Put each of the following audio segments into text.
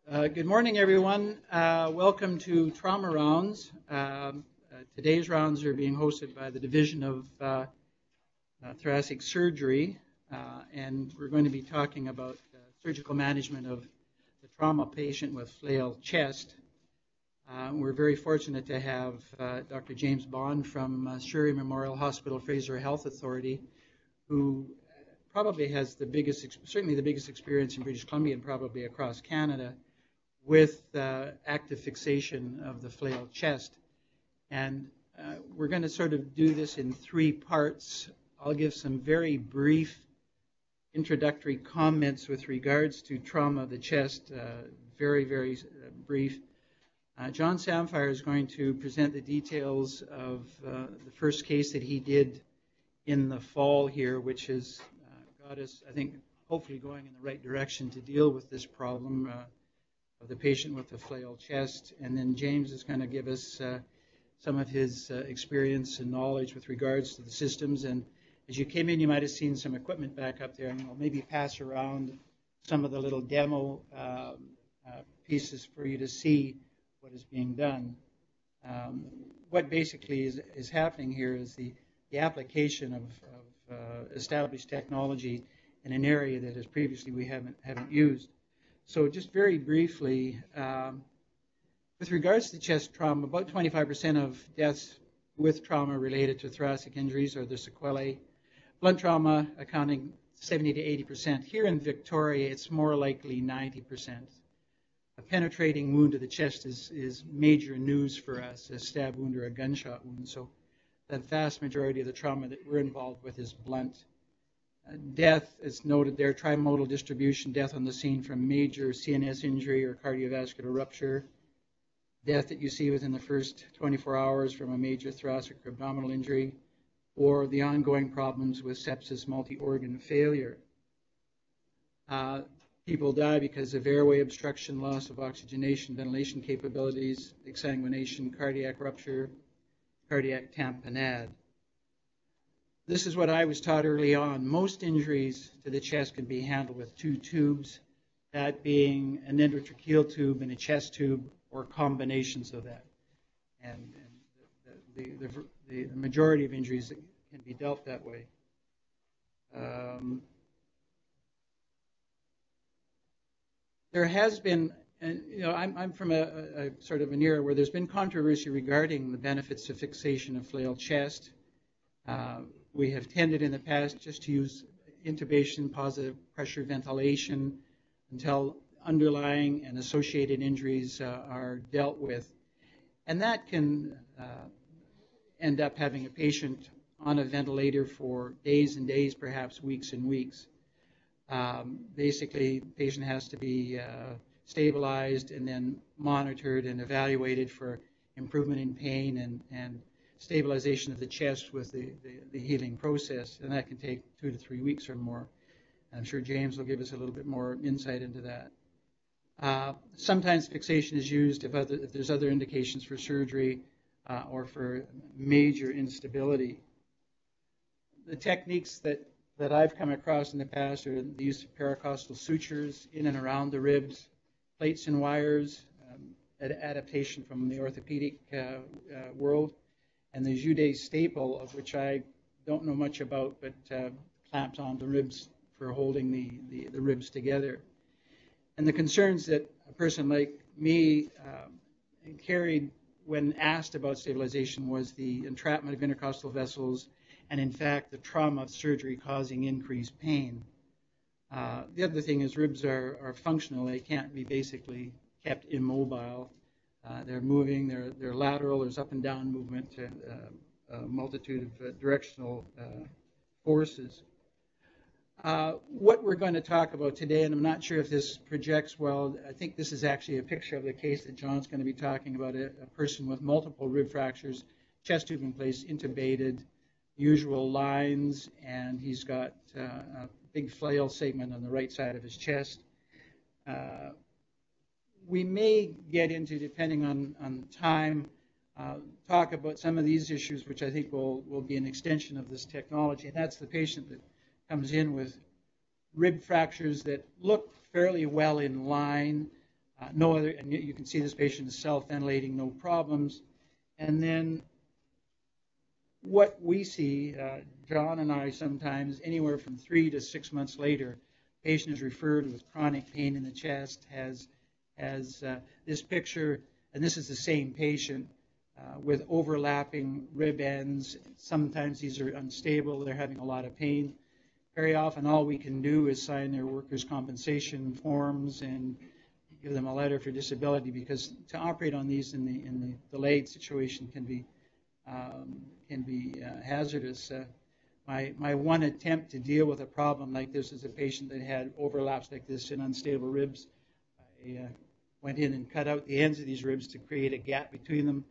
Good morning, everyone. Welcome to Trauma Rounds. Today's rounds are being hosted by the Division of Thoracic Surgery, and we're going to be talking about surgical management of the trauma patient with flail chest. We're very fortunate to have Dr. James Bond from Surrey Memorial Hospital Fraser Health Authority, who probably has certainly the biggest experience in British Columbia and probably across Canada with active fixation of the flail chest. And we're going to sort of do this in three parts. I'll give some very brief introductory comments with regards to trauma of the chest, very brief. John Samphire is going to present the details of the first case that he did in the fall here, which has got us, I think, hopefully going in the right direction to deal with this problem of the patient with the flail chest. And then James is going to give us some of his experience and knowledge with regards to the systems. And as you came in, you might have seen some equipment back up there, and we'll maybe pass around some of the little demo pieces for you to see what is being done. What basically is happening here is the application of established technology in an area that has previously we haven't used. So just very briefly, with regards to chest trauma, about 25% of deaths with trauma related to thoracic injuries are the sequelae. Blunt trauma accounting 70 to 80%. Here in Victoria, it's more likely 90%. A penetrating wound to the chest is major news for us, a stab wound or a gunshot wound. So the vast majority of the trauma that we're involved with is blunt. Death is noted there, trimodal distribution, death on the scene from major CNS injury or cardiovascular rupture. Death that you see within the first 24 hours from a major thoracic or abdominal injury, or the ongoing problems with sepsis, multi-organ failure. People die because of airway obstruction, loss of oxygenation, ventilation capabilities, exsanguination, cardiac rupture, cardiac tamponade. This is what I was taught early on. Most injuries to the chest can be handled with two tubes, that being an endotracheal tube and a chest tube, or combinations of that. And the majority of injuries can be dealt that way. There has been, I'm from a sort of an era where there's been controversy regarding the benefits of fixation of flail chest. We have tended in the past just to use intubation, positive pressure ventilation until underlying and associated injuries are dealt with. And that can end up having a patient on a ventilator for days and days, perhaps weeks and weeks. Basically, the patient has to be stabilized and then monitored and evaluated for improvement in pain and stabilization of the chest with the healing process, and that can take 2 to 3 weeks or more. I'm sure James will give us a little bit more insight into that. Sometimes fixation is used if there's other indications for surgery or for major instability. The techniques that I've come across in the past are the use of paracostal sutures in and around the ribs, plates and wires, an adaptation from the orthopedic world, and the Jubilee staple, of which I don't know much about, but clamped on the ribs for holding the ribs together. And the concerns that a person like me carried when asked about stabilization was the entrapment of intercostal vessels and, in fact, the trauma of surgery causing increased pain. The other thing is ribs are functional. They can't be basically kept immobile. They're moving, they're lateral, there's up and down movement, a multitude of directional forces. What we're going to talk about today, and I'm not sure if this projects well, I think this is actually a picture of the case that John's going to be talking about, a person with multiple rib fractures, chest tube in place, intubated, usual lines, and he's got a big flail segment on the right side of his chest. We may get into, depending on time, talk about some of these issues, which I think will be an extension of this technology, and that's the patient that comes in with rib fractures that look fairly well in line, No other, and you can see this patient is self-ventilating, no problems. And then what we see, John and I sometimes, anywhere from 3 to 6 months later, patient is referred with chronic pain in the chest, has this picture, and this is the same patient with overlapping rib ends. Sometimes these are unstable, they're having a lot of pain. Very often all we can do is sign their workers' compensation forms and give them a letter for disability, because to operate on these in the delayed situation can be hazardous. My one attempt to deal with a problem like this is a patient that had overlaps like this in unstable ribs. I went in and cut out the ends of these ribs to create a gap between them.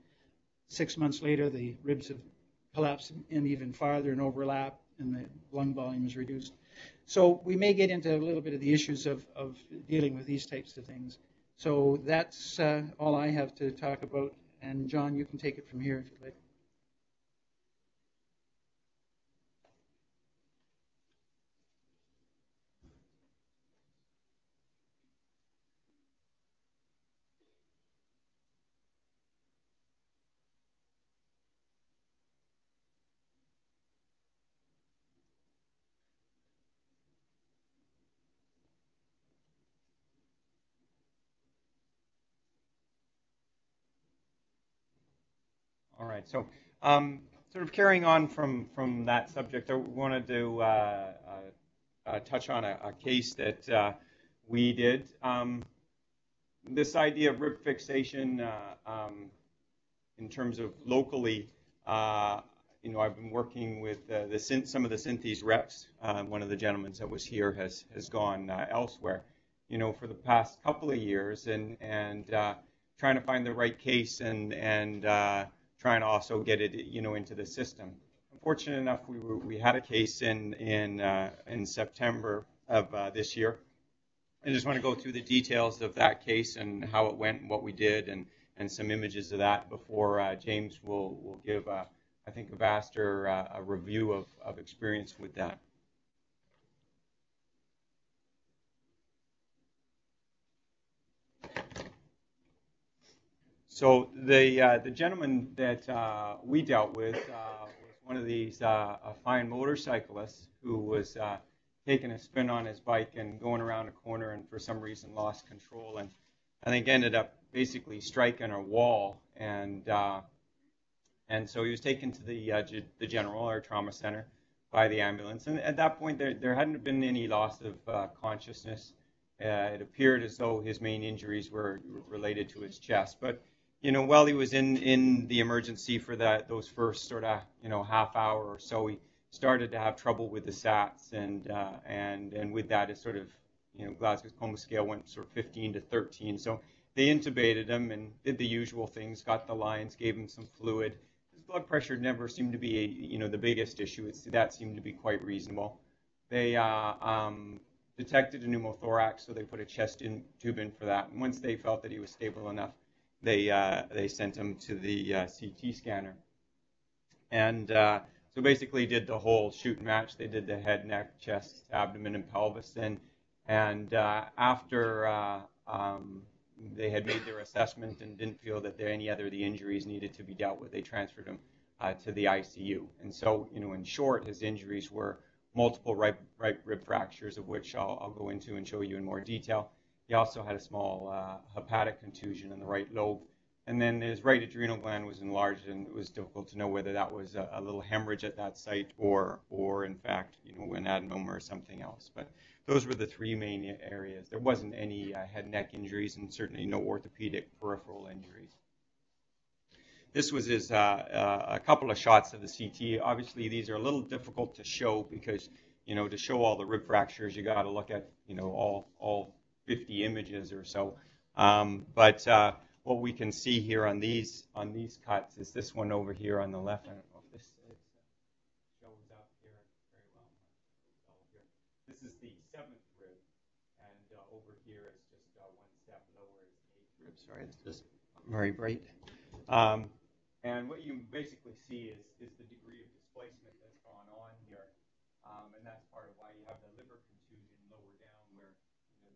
6 months later, the ribs have collapsed in even farther and overlap, and the lung volume is reduced. So we may get into a little bit of the issues of dealing with these types of things. So that's all I have to talk about. And John, you can take it from here if you'd like. All right, so sort of carrying on from that subject, I wanted to touch on a case that we did. This idea of rib fixation in terms of locally, I've been working with some of the Synthes reps. One of the gentlemen that was here has gone elsewhere, for the past couple of years, and trying to find the right case and trying to also get it, into the system. Fortunate enough, we had a case in September of this year. I just want to go through the details of that case and how it went and what we did, and some images of that before James will give, I think, a vaster a review of experience with that. So the gentleman that we dealt with was one of these fine motorcyclists who was taking a spin on his bike and going around a corner, and for some reason lost control, and I think ended up basically striking a wall, and so he was taken to the general or trauma center by the ambulance, and at that point there hadn't been any loss of consciousness. It appeared as though his main injuries were related to his chest, but while he was in the emergency for those first sort of half hour or so, he started to have trouble with the SATs, and with that, it sort of Glasgow Coma scale went sort of 15 to 13. So they intubated him and did the usual things, got the lines, gave him some fluid. His blood pressure never seemed to be the biggest issue. That seemed to be quite reasonable. They detected a pneumothorax, so they put a chest tube in for that. And once they felt that he was stable enough, they sent him to the CT scanner. And so basically did the whole shoot and match. They did the head, neck, chest, abdomen, and pelvis. And after they had made their assessment and didn't feel that any other of the injuries needed to be dealt with, they transferred him to the ICU. And so, in short, his injuries were multiple right rib fractures, of which I'll go into and show you in more detail. He also had a small hepatic contusion in the right lobe. And then his right adrenal gland was enlarged, and it was difficult to know whether that was a little hemorrhage at that site or in fact, an adenoma or something else. But those were the three main areas. There wasn't any head and neck injuries, and certainly no orthopedic peripheral injuries. This was his a couple of shots of the CT. Obviously, these are a little difficult to show because, to show all the rib fractures, you got to look at, all 50 images or so. But what we can see here on these cuts is this one over here on the left. I don't know if this shows up here very well. This is the 7th rib, and over here is just one step lower is the 8th rib. Sorry, it's just very bright. And what you basically see is the degree of displacement that's gone on here, and that's part of why you have the liver contusion lower down, where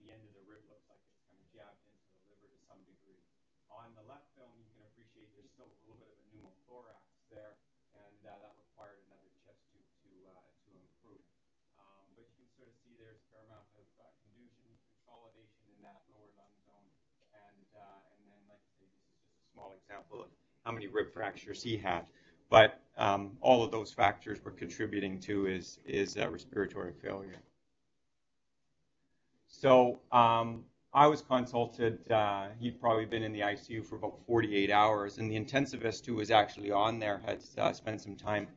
the end of the rib looks like it's kind of jabbed into the liver On the left film, you can appreciate there's still a little bit of a pneumothorax there, and that required another chest tube to improve. But you can sort of see there's a fair amount of contusion, consolidation in that lower lung zone, and then, like I say, this is just a small example of how many rib fractures he had. But all of those factors were contributing to his respiratory failure. So I was consulted. He'd probably been in the ICU for about 48 hours, and the intensivist who was actually on there had spent some time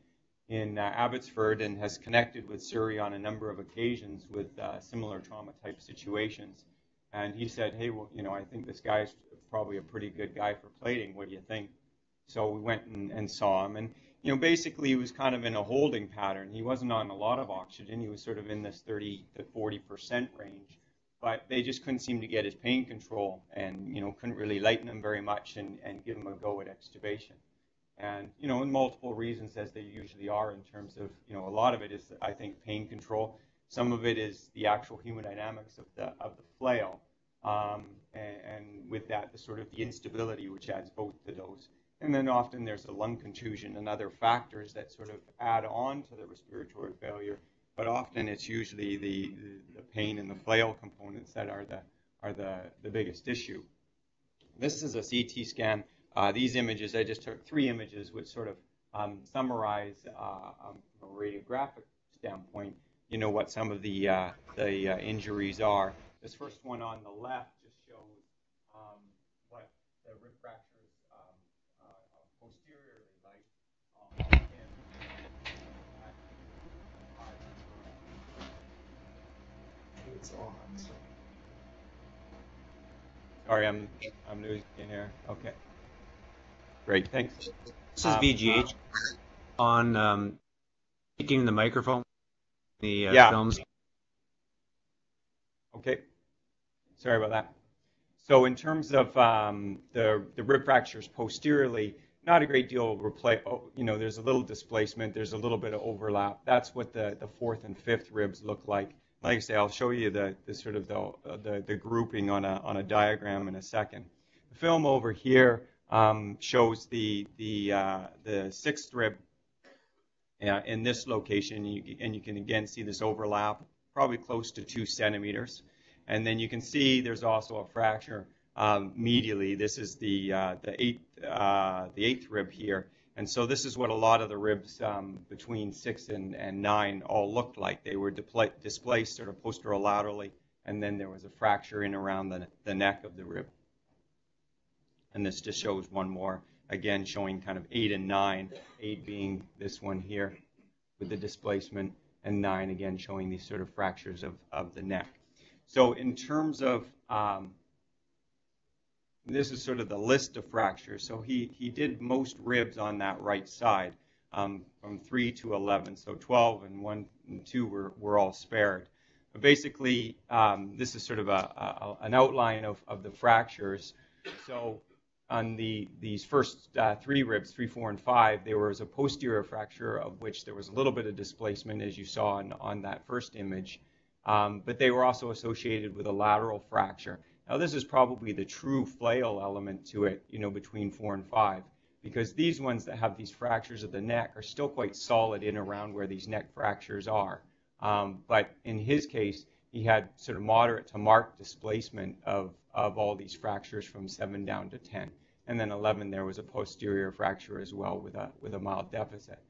in Abbotsford and has connected with Surrey on a number of occasions with similar trauma-type situations. And he said, hey, well, I think this guy's probably a pretty good guy for plating. What do you think? So we went and saw him, and basically he was kind of in a holding pattern. He wasn't on a lot of oxygen. He was sort of in this 30 to 40% range, but they just couldn't seem to get his pain control, and couldn't really lighten him very much and give him a go at extubation. And in multiple reasons, as they usually are, in terms of a lot of it is, I think, pain control. Some of it is the actual hemodynamics of the flail, and with that, the sort of the instability, which adds both to those. And then often there's a lung contusion and other factors that sort of add on to the respiratory failure. But often it's usually the pain and the flail components that are the biggest issue. This is a CT scan. These images, I just took 3 images which sort of summarize from a radiographic standpoint, what some of the injuries are. This first one on the left just shows what the rib fractures posteriorly like. It's on. Sorry, I'm losing in here. Okay. Great, thanks. This is VGH on speaking the microphone. The films. Okay. Sorry about that. So in terms of the rib fractures posteriorly, not a great deal of there's a little displacement, there's a little bit of overlap. That's what the 4th and 5th ribs look like. Like I say, I'll show you the sort of the grouping on a diagram in a second. The film over here shows the 6th rib in this location, and you can again see this overlap, probably close to 2 centimeters. And then you can see there's also a fracture medially. This is the 8th rib here. And so this is what a lot of the ribs between 6 and 9 all looked like. They were displaced sort of posterolaterally, and then there was a fracture in around the neck of the rib. And this just shows one more, again showing kind of 8 and 9, 8 being this one here with the displacement, and 9 again showing these sort of fractures of the neck. So in terms of, this is sort of the list of fractures. So he did most ribs on that right side, from 3 to 11. So 12 and 1 and 2 were all spared. But basically, this is sort of an outline of the fractures. So on these first 3 ribs, 3, 4, and 5, there was a posterior fracture of which there was a little bit of displacement, as you saw on that first image. But they were also associated with a lateral fracture. Now, this is probably the true flail element to it, between 4 and 5, because these ones that have these fractures of the neck are still quite solid in around where these neck fractures are. But in his case, he had sort of moderate to marked displacement of all these fractures from 7 down to 10. And then 11, there was a posterior fracture as well with a mild deficit.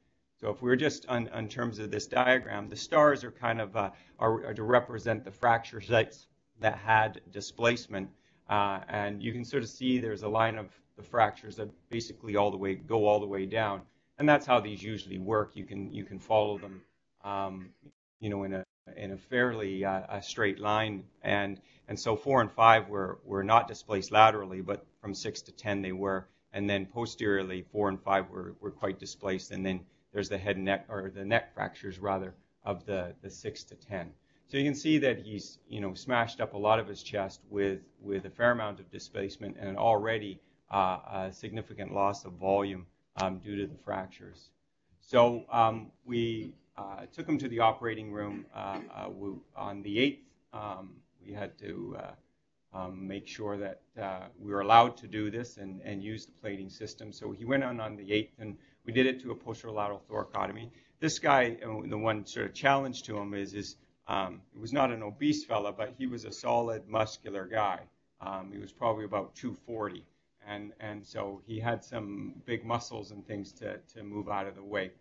So if we're just on terms of this diagram, the stars are kind of are to represent the fracture sites that had displacement, and you can sort of see there's a line of the fractures that basically go all the way down, and that's how these usually work. You can follow them, in a fairly straight line, and so 4 and 5 were not displaced laterally, but from 6 to 10 they were, and then posteriorly 4 and 5 were quite displaced, and then there's the head and neck, or the neck fractures rather, of the 6 to 10. So you can see that he's smashed up a lot of his chest with a fair amount of displacement and already a significant loss of volume due to the fractures. So we took him to the operating room on the 8th. We had to make sure that we were allowed to do this and use the plating system. So he went on the 8th, and we did it to a posterolateral thoracotomy. This guy, the one sort of challenge to him is he was not an obese fella, but he was a solid muscular guy. He was probably about 240, and so he had some big muscles and things to move out of the way.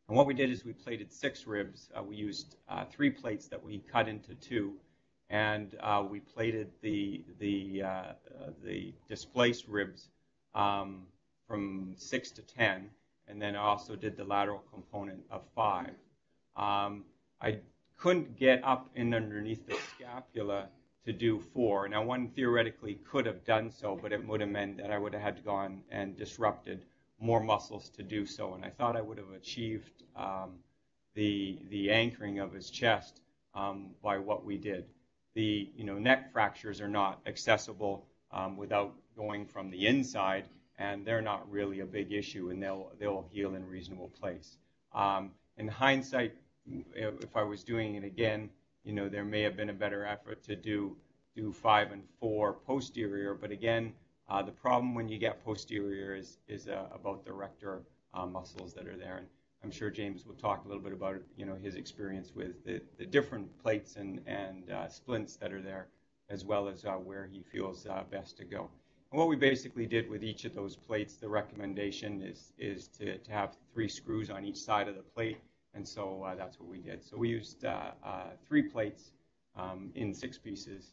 And what we did is we plated 6 ribs. We used 3 plates that we cut into 2. And we plated the displaced ribs from 6 to 10, and then I also did the lateral component of 5. I couldn't get up in underneath the scapula to do 4. Now, one theoretically could have done so, but it would have meant that I would have had to go on and disrupted more muscles to do so. And I thought I would have achieved the anchoring of his chest by what we did. The neck fractures are not accessible without going from the inside, and they're not really a big issue, and they'll heal in a reasonable place. In hindsight, if I was doing it again, there may have been a better effort to do 5 and 4 posterior, but again, the problem when you get posterior is about the rector muscles that are there. And I'm sure James will talk a little bit about his experience with the different plates and splints that are there, as well as where he feels best to go. And what we basically did with each of those plates, the recommendation is to have 3 screws on each side of the plate, and so that's what we did. So we used 3 plates in 6 pieces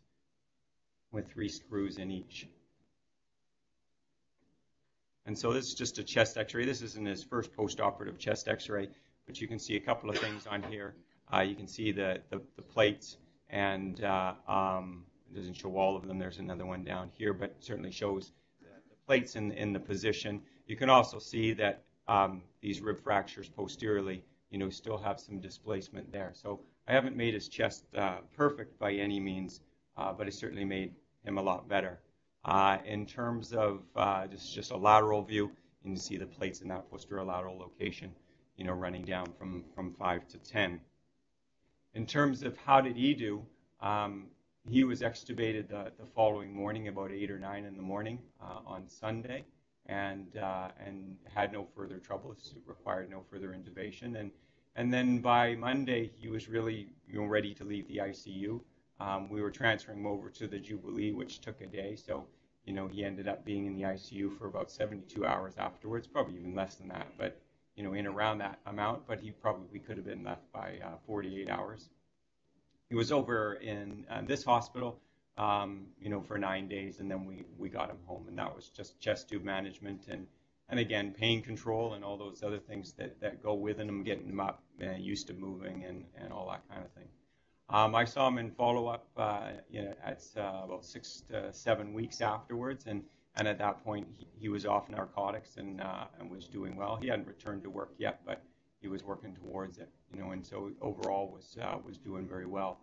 with 3 screws in each. And so this is just a chest x-ray. This isn't his first post-operative chest x-ray, but you can see a couple of things on here. You can see the plates, and it doesn't show all of them. There's another one down here, but certainly shows the plates in the position. You can also see that these rib fractures posteriorly, still have some displacement there. So I haven't made his chest perfect by any means, but I certainly made him a lot better. In terms of just a lateral view, you can see the plates in that posterolateral location, running down from 5 to 10. In terms of how did he do, he was extubated the following morning, about 8 or 9 in the morning on Sunday, and had no further trouble. It required no further intubation. And then by Monday, he was really ready to leave the ICU. We were transferring him over to the Jubilee, which took a day. So, he ended up being in the ICU for about 72 hours afterwards, probably even less than that, but, in around that amount. But he probably could have been left by 48 hours. He was over in this hospital, for 9 days, and then we got him home. And that was just chest tube management and again, pain control and all those other things that go with him, getting him up and used to moving and all that kind of thing. I saw him in follow-up at about 6 to 7 weeks afterwards, and at that point he was off narcotics and was doing well. He hadn't returned to work yet, but he was working towards it, and so overall was doing very well.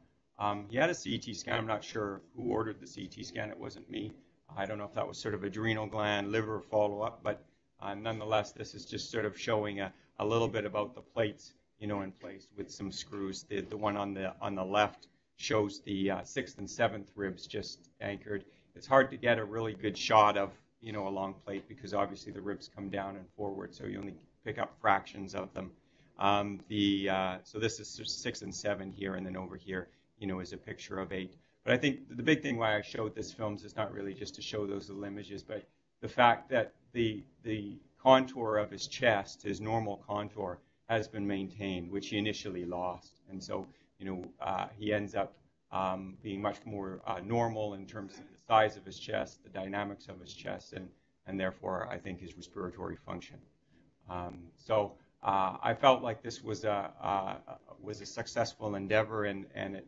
He had a CT scan. I'm not sure who ordered the CT scan. It wasn't me. I don't know if that was sort of adrenal gland, liver follow-up, but nonetheless, this is just sort of showing a little bit about the plates, in place with some screws. The one on the left shows the 6th and 7th ribs just anchored. It's hard to get a really good shot of, a long plate because obviously the ribs come down and forward, so you only pick up fractions of them. So this is 6 and 7 here, and then over here, is a picture of 8. But I think the big thing why I showed this film is not really just to show those little images, but the fact that the contour of his chest, his normal contour, has been maintained, which he initially lost. And so, he ends up being much more normal in terms of the size of his chest, the dynamics of his chest, and therefore, I think, his respiratory function. So I felt like this was a successful endeavor, and it,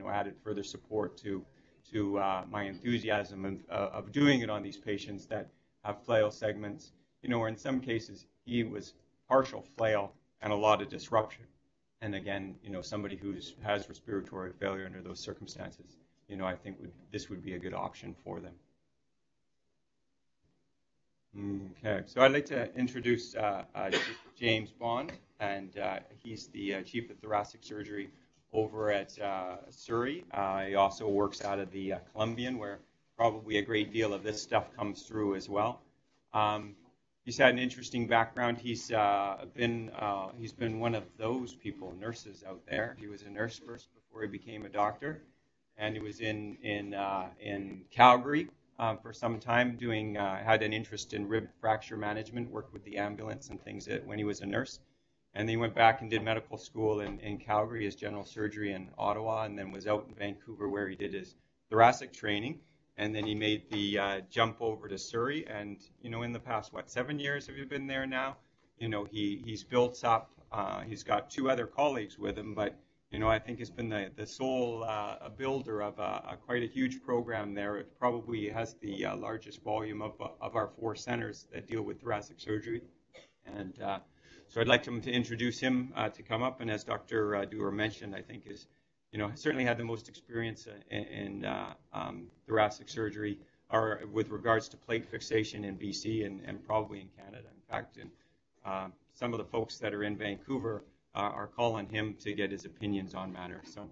added further support to my enthusiasm of doing it on these patients that have flail segments, or in some cases, he was partial flail and a lot of disruption. And again, somebody who has respiratory failure under those circumstances, I think this would be a good option for them. Okay, so I'd like to introduce James Bond, and he's the Chief of Thoracic Surgery over at Surrey. He also works out of the Columbian, where probably a great deal of this stuff comes through as well. He's had an interesting background. He's been one of those people, nurses out there. He was a nurse first before he became a doctor, and he was in Calgary for some time. Had an interest in rib fracture management. Worked with the ambulance and things when he was a nurse, and then he went back and did medical school in Calgary, his general surgery in Ottawa, and then was out in Vancouver where he did his thoracic training. And then he made the jump over to Surrey. And, in the past, 7 years have you been there now? He's built up, he's got 2 other colleagues with him, but, I think he's been the sole builder of quite a huge program there. It probably has the largest volume of our 4 centers that deal with thoracic surgery. And so I'd like him to introduce him to come up. And as Dr. Dewar mentioned, I think certainly had the most experience in thoracic surgery, or with regards to plate fixation in BC and probably in Canada. In fact, some of the folks that are in Vancouver are calling him to get his opinions on matters. So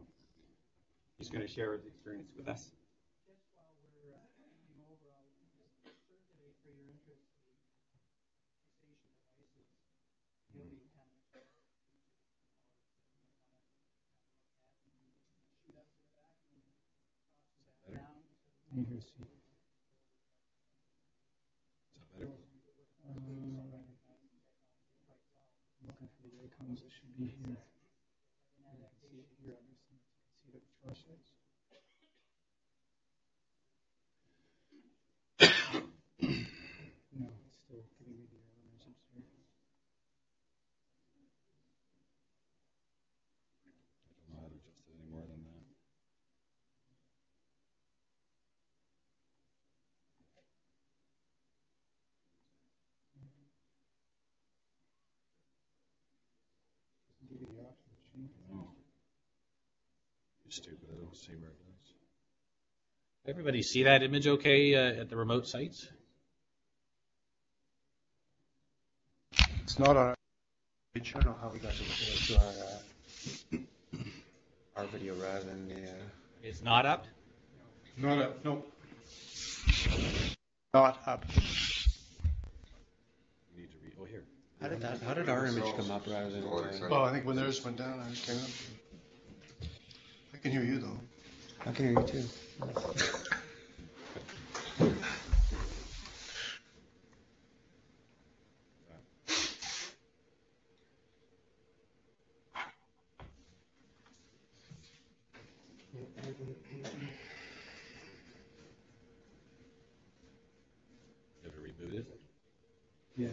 he's going to share his experience with us. Just while we're going over, I'll just survey for your interest in fixation devices. You'll be kind of shoot up to the back and toss it down. Let me hear see. Is that better? Looking for the icons, it should be here. You can see it here. I'm just see the process. No, it's still giving me the error message there. I don't know how to adjust it any more than that. Give you the option to change it. No. You're stupid. I don't see where it is. Everybody see that image okay at the remote sites? It's not on our page. I don't know how we got to our video rather than the. It's not up? Not up. Nope. Not up. You need to read. Oh, here. How did our image come up rather than? Well, I think when theirs went down, ours came up. I can hear you though. I can hear you too. You have to reboot it. Yeah.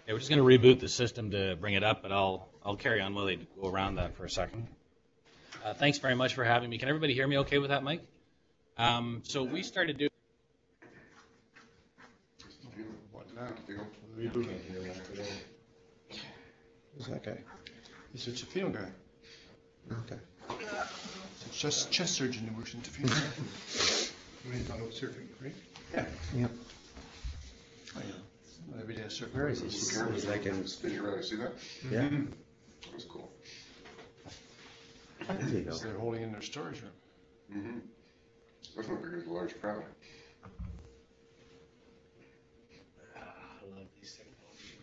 Yeah, we're just going to reboot the system to bring it up, but I'll carry on while they go around that for a second. Thanks very much for having me. Can everybody hear me okay with that mic? So we started doing... What now? Reboot. Who's that guy? He's a Tafino guy. Okay. It's a chest surgeon who works in Tafino. We thought it was surfing, right? Yeah. Yep. I know. Every day I surf. Where is he? He's like in. Did you really see that? Yeah. That was cool. There you go. So they're holding in their storage room. Mm-hmm. That's not big as a large crowd. I love these technology.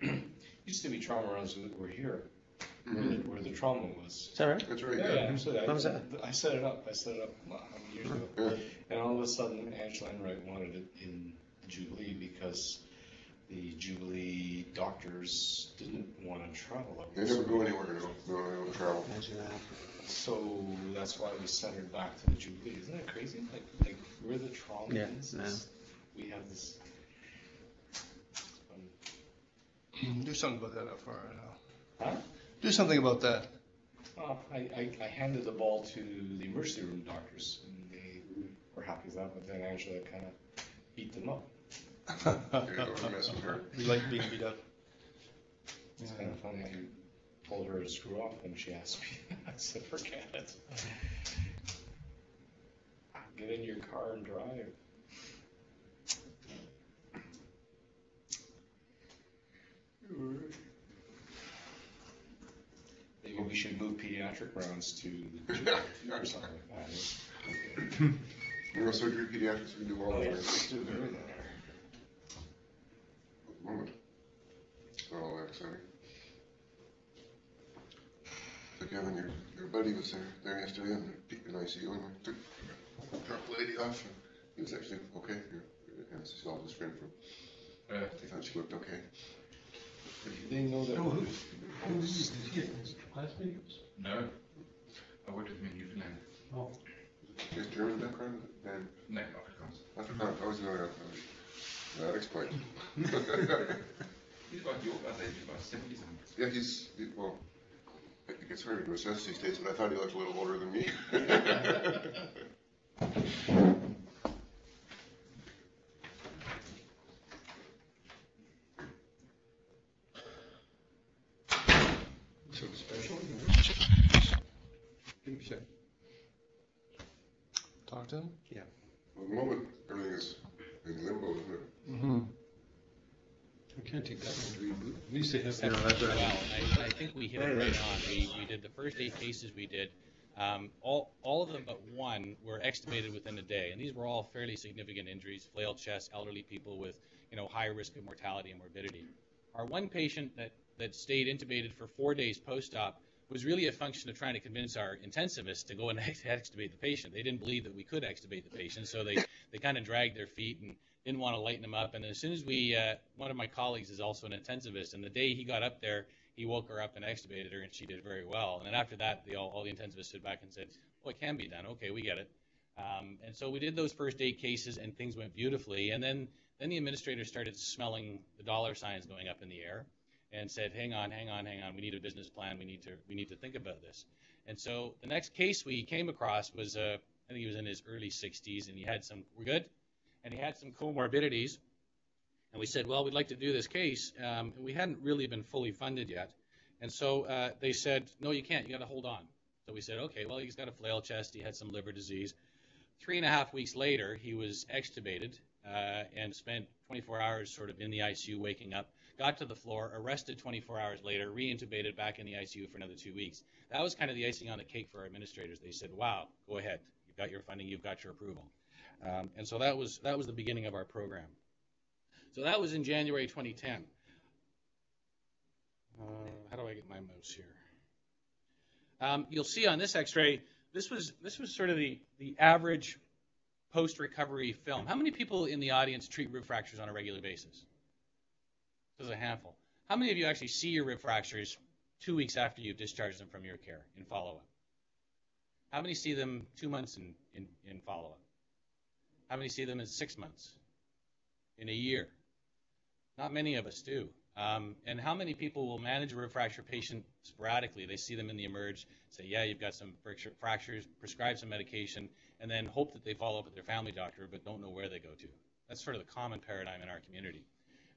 Yeah. Used to be trauma rounds that were here, where the trauma was. Is that right? That's right. Yeah, absolutely. How was that? I set it up. How many years ago? Yeah. And all of a sudden, Angela Enright wanted it in Jubilee because the Jubilee doctors didn't want to travel up. They never go anywhere. They don't travel. Imagine that. So that's why we sent her back to the Jubilee. Isn't that crazy? Like we're the trauma. Yeah, We have this. Do something about that up far now. Huh? Do something about that. Well, I handed the ball to the emergency room doctors, and they were happy with that, but then Angela kind of beat them up. Yeah, don't mess with her. We like being beat up. It's kind of funny. I told her to screw off when she asked me. I said, forget it. Get in your car and drive. we should move pediatric rounds to the Jubilee or something like that. Okay. Neurosurgery, pediatrics, we can do all Oh, of yeah, it. let's do everything. At the moment. It's not all that exciting. So Kevin, your buddy was there yesterday in ICU, and we dropped the lady off, and he was actually okay. Your anesthesiologist friend from, they thought she looked okay. They know that. No, I worked with him in Newfoundland. Oh. His German background, and No, Afrikaans. Afrikaans, I was in that explains. He's about your age, he's about 70 something. Yeah, well, it gets harder to assess these days, but I thought he looked a little older than me. So special. Talk to him? Yeah. Well, at the moment, everything is in limbo, isn't it? Mm-hmm. I can't take that one to reboot. At least they have. Well, I think we hit it right on. We did the first 8 cases we did. All of them but one were extubated within a day, and these were all fairly significant injuries: flail chest, elderly people with high risk of mortality and morbidity. Our one patient that stayed intubated for 4 days post-op was really a function of trying to convince our intensivists to go and extubate the patient. They didn't believe that we could extubate the patient, so they kind of dragged their feet and didn't want to lighten him up. And as soon as one of my colleagues is also an intensivist, and the day he got up there, he woke her up and extubated her, and she did very well. And then after that, all the intensivists stood back and said, "Oh, it can be done. Okay, we get it." And so we did those first 8 cases, and things went beautifully. And then the administrator started smelling the dollar signs going up in the air, and said, hang on, we need a business plan, we need to think about this. And so the next case we came across was, I think he was in his early 60s, and he had some, we're good? And he had some comorbidities, and we said, well, we'd like to do this case, and we hadn't really been fully funded yet. And so they said, no, you can't, you gotta hold on. So we said, okay, well, he's got a flail chest, he had some liver disease. 3.5 weeks later, he was extubated and spent 24 hours sort of in the ICU waking up, got to the floor, arrested 24 hours later, reintubated back in the ICU for another 2 weeks. That was kind of the icing on the cake for our administrators. They said, wow, go ahead. You've got your funding, you've got your approval. And so that was the beginning of our program. So that was in January 2010. How do I get my mouse here? You'll see on this x-ray, this was sort of the average post-recovery film. How many people in the audience treat rib fractures on a regular basis? There's a handful. How many of you actually see your rib fractures 2 weeks after you've discharged them from your care in follow-up? How many see them 2 months in follow-up? How many see them in 6 months? In a year? Not many of us do. And how many people will manage a rib fracture patient sporadically? They see them in the emerge, say, yeah, you've got some fractures, prescribe some medication, and then hope that they follow up with their family doctor, but don't know where they go to. That's sort of the common paradigm in our community.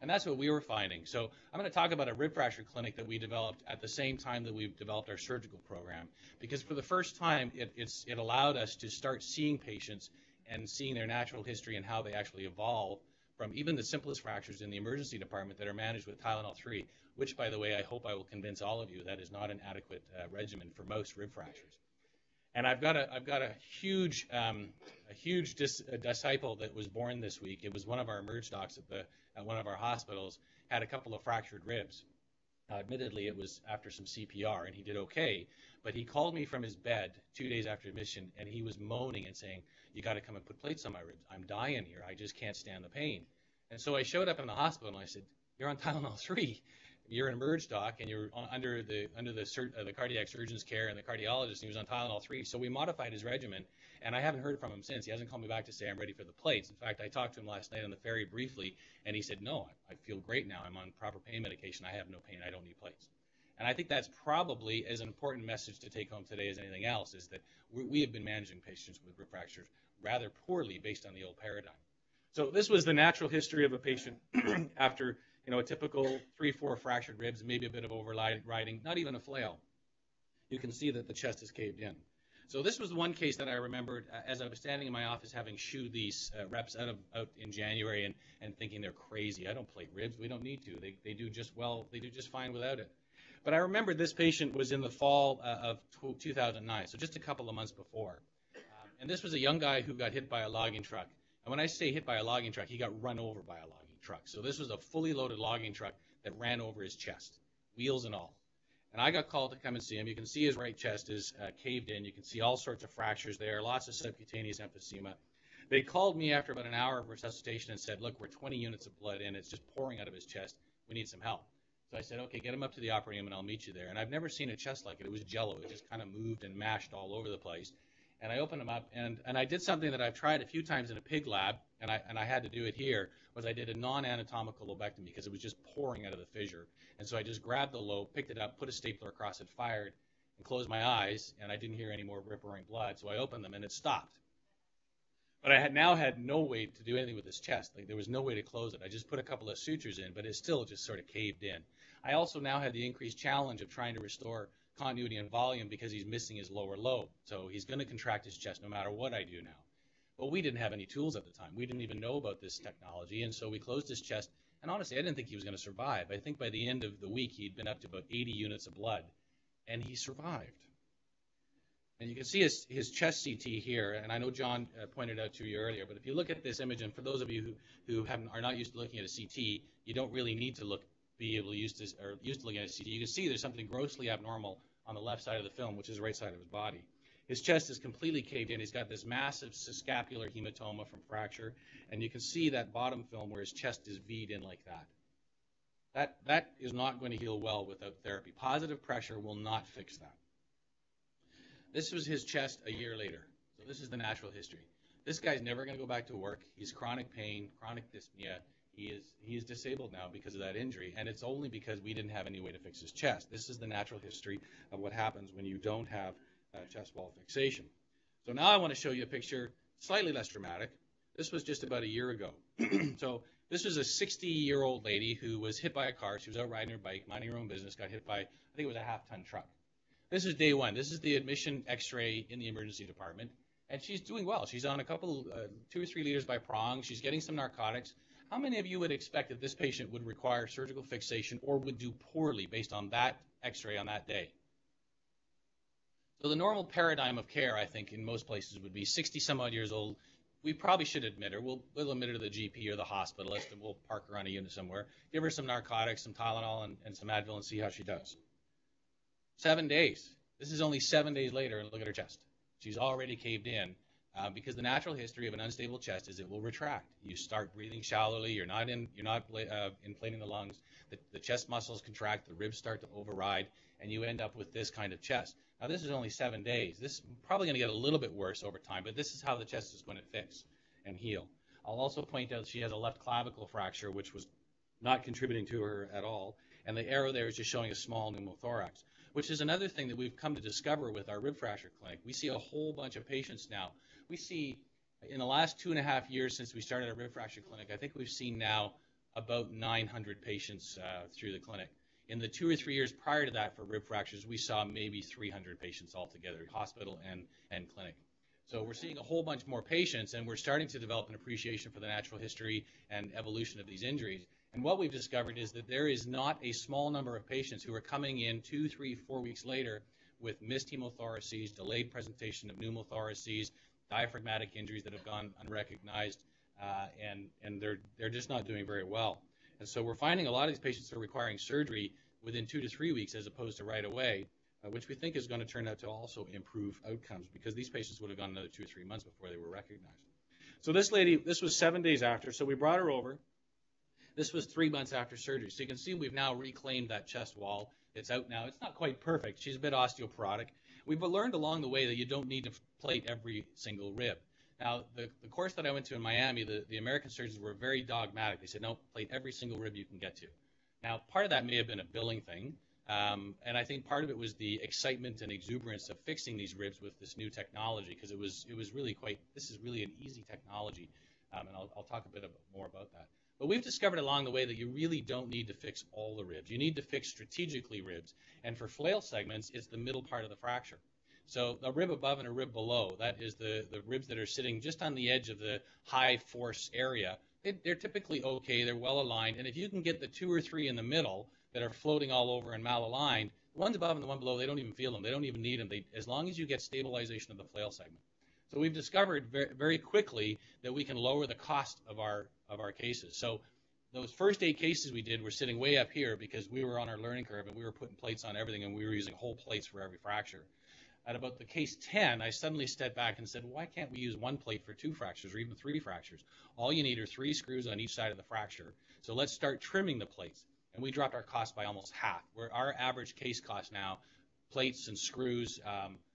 And that's what we were finding. So I'm going to talk about a rib fracture clinic that we developed at the same time that we've developed our surgical program. Because for the first time, it allowed us to start seeing patients and seeing their natural history and how they actually evolve from even the simplest fractures in the emergency department that are managed with Tylenol 3, which, by the way, I hope I will convince all of you that is not an adequate regimen for most rib fractures. And I've got a huge disciple that was born this week. It was one of our emerge docs at one of our hospitals, had a couple of fractured ribs. Admittedly, it was after some CPR, and he did okay. But he called me from his bed 2 days after admission, and he was moaning and saying, you got to come and put plates on my ribs. I'm dying here. I just can't stand the pain. And so I showed up in the hospital, and I said, you're on Tylenol 3. You're an emerge doc, and you're under the cardiac surgeon's care and the cardiologist, and he was on Tylenol 3. So we modified his regimen, and I haven't heard from him since. He hasn't called me back to say I'm ready for the plates. In fact, I talked to him last night on the ferry briefly, and he said, no, I feel great now. I'm on proper pain medication. I have no pain. I don't need plates. And I think that's probably as an important message to take home today as anything else, is that we have been managing patients with rib fractures rather poorly based on the old paradigm. So this was the natural history of a patient after a typical 3-4 fractured ribs, maybe a bit of overriding, not even a flail. You can see that the chest is caved in. So this was one case that I remembered as I was standing in my office having shooed these reps out in January and thinking they're crazy. I don't plate ribs. We don't need to. They do just well. They do just fine without it. But I remember this patient was in the fall of 2009, so just a couple of months before. And this was a young guy who got hit by a logging truck. And when I say hit by a logging truck, he got run over by a logging truck. So this was a fully loaded logging truck that ran over his chest, wheels and all. And I got called to come and see him. You can see his right chest is caved in. You can see all sorts of fractures there, lots of subcutaneous emphysema. They called me after about an hour of resuscitation and said, look, we're 20 units of blood in. It's just pouring out of his chest. We need some help. So I said, okay, get him up to the operating room and I'll meet you there. And I've never seen a chest like it. It was jello. It just kind of moved and mashed all over the place. And I opened him up, and I did something that I've tried a few times in a pig lab, and I had to do it here, was I did a non-anatomical lobectomy because it was just pouring out of the fissure. And so I just grabbed the lobe, picked it up, put a stapler across it, fired, and closed my eyes, and I didn't hear any more rip-roaring blood. So I opened them, and it stopped. But I had now had no way to do anything with his chest. Like, there was no way to close it. I just put a couple of sutures in, but it still just sort of caved in. I also now had the increased challenge of trying to restore continuity and volume because he's missing his lower lobe. So he's going to contract his chest no matter what I do now. But we didn't have any tools at the time. We didn't even know about this technology. And so we closed his chest. And honestly, I didn't think he was going to survive. I think by the end of the week, he'd been up to about 80 units of blood. And he survived. And you can see his chest CT here. And I know John pointed out to you earlier. But if you look at this image, and for those of you who are not used to looking at a CT, you don't really need to be able to used to looking at a CT. You can see there's something grossly abnormal on the left side of the film, which is the right side of his body. His chest is completely caved in. He's got this massive scapular hematoma from fracture, and you can see that bottom film where his chest is V'd in like that. That is not going to heal well without therapy. Positive pressure will not fix that. This was his chest a year later. So this is the natural history. This guy's never going to go back to work. He's chronic pain, chronic dyspnea. He is disabled now because of that injury, and it's only because we didn't have any way to fix his chest. This is the natural history of what happens when you don't have chest wall fixation. So now I want to show you a picture slightly less dramatic. This was just about a year ago. So this was a 60-year-old lady who was hit by a car. She was out riding her bike, minding her own business, got hit by, I think it was a half-ton truck. This is day one. This is the admission x-ray in the emergency department, and she's doing well. She's on a couple, 2 or 3 liters by prong. She's getting some narcotics. How many of you would expect that this patient would require surgical fixation or would do poorly based on that x-ray on that day? So the normal paradigm of care, I think, in most places would be 60-some-odd years old. We probably should admit her. We'll admit her to the GP or the hospitalist, and we'll park her on a unit somewhere. Give her some narcotics, some Tylenol, and some Advil, and see how she does. 7 days. This is only 7 days later, and look at her chest. She's already caved in. Because the natural history of an unstable chest is it will retract. You start breathing shallowly. You're not inflating the lungs. The chest muscles contract. The ribs start to override, and you end up with this kind of chest. Now, this is only 7 days. This is probably going to get a little bit worse over time, but this is how the chest is going to fix and heal. I'll also point out she has a left clavicle fracture, which was not contributing to her at all, and the arrow there is just showing a small pneumothorax, which is another thing that we've come to discover with our rib fracture clinic. We see a whole bunch of patients now. We see, in the last 2.5 years since we started our rib fracture clinic, I think we've seen now about 900 patients through the clinic. In the 2 or 3 years prior to that for rib fractures, we saw maybe 300 patients altogether, hospital and clinic. So we're seeing a whole bunch more patients, and we're starting to develop an appreciation for the natural history and evolution of these injuries. And what we've discovered is that there is not a small number of patients who are coming in 2, 3, 4 weeks later with missed hemothoraces, delayed presentation of pneumothoraces, diaphragmatic injuries that have gone unrecognized, and they're just not doing very well. And so we're finding a lot of these patients are requiring surgery within 2 to 3 weeks as opposed to right away, which we think is going to turn out to also improve outcomes because these patients would have gone another 2 or 3 months before they were recognized. So this lady, this was 7 days after, so we brought her over. This was 3 months after surgery. So you can see we've now reclaimed that chest wall. It's out now. It's not quite perfect. She's a bit osteoporotic. We've learned along the way that you don't need to plate every single rib. Now, the course that I went to in Miami, the American surgeons were very dogmatic. They said, no, plate every single rib you can get to. Now, part of that may have been a billing thing, and I think part of it was the excitement and exuberance of fixing these ribs with this new technology, because it was really this is really an easy technology, and I'll talk a bit more about that. But we've discovered along the way that you really don't need to fix all the ribs. You need to fix strategically ribs. And for flail segments, it's the middle part of the fracture. So a rib above and a rib below, that is the ribs that are sitting just on the edge of the high force area. They're typically okay. They're well aligned. And if you can get the 2 or 3 in the middle, that are floating all over and malaligned, the ones above and the one below, they don't even feel them. They don't even need them, as long as you get stabilization of the flail segment. So we've discovered very, very quickly that we can lower the cost of our cases. So those first 8 cases we did were sitting way up here because we were on our learning curve and we were putting plates on everything and we were using whole plates for every fracture. At about the case 10, I suddenly stepped back and said, why can't we use 1 plate for 2 fractures or even 3 fractures? All you need are 3 screws on each side of the fracture. So let's start trimming the plates. And we dropped our cost by almost half. Where our average case cost now, plates and screws,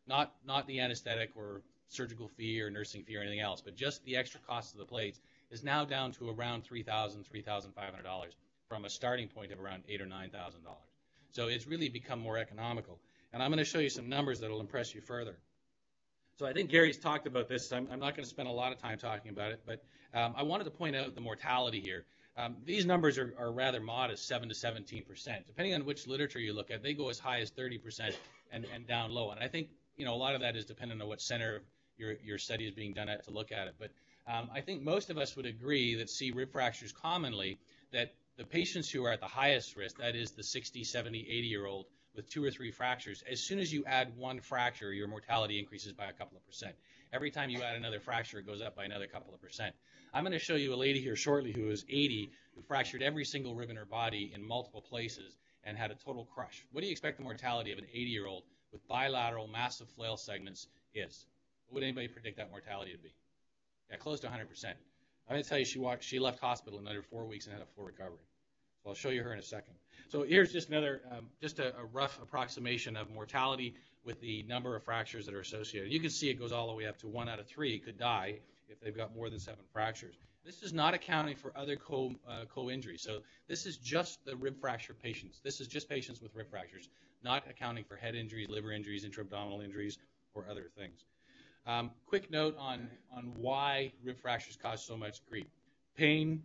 not the anesthetic or surgical fee or nursing fee or anything else, but just the extra cost of the plates, is now down to around $3,000, $3,500 from a starting point of around $8,000 or $9,000. So it's really become more economical. And I'm going to show you some numbers that will impress you further. So I think Gary's talked about this. I'm not going to spend a lot of time talking about it, but I wanted to point out the mortality here. These numbers are rather modest, 7 to 17%. Depending on which literature you look at, they go as high as 30% and down low. And I think a lot of that is dependent on what center your study is being done at to look at it. But I think most of us would agree that see rib fractures commonly, that the patients who are at the highest risk, that is the 60, 70, 80-year-old with 2 or 3 fractures, as soon as you add 1 fracture, your mortality increases by a couple of percent. Every time you add another fracture, it goes up by another couple of percent. I'm going to show you a lady here shortly who is 80, who fractured every single rib in her body in multiple places and had a total crush. What do you expect the mortality of an 80-year-old with bilateral massive flail segments is? What would anybody predict that mortality to be? Yeah, close to 100%. I'm going to tell you she left hospital in under 4 weeks and had a full recovery. So I'll show you her in a second. So here's just another, just a rough approximation of mortality with the number of fractures that are associated. You can see it goes all the way up to 1 out of 3 could die if they've got more than 7 fractures. This is not accounting for other co-injuries. So this is just the rib fracture patients. This is just patients with rib fractures, not accounting for head injuries, liver injuries, intra-abdominal injuries, or other things. Quick note on why rib fractures cause so much grief. Pain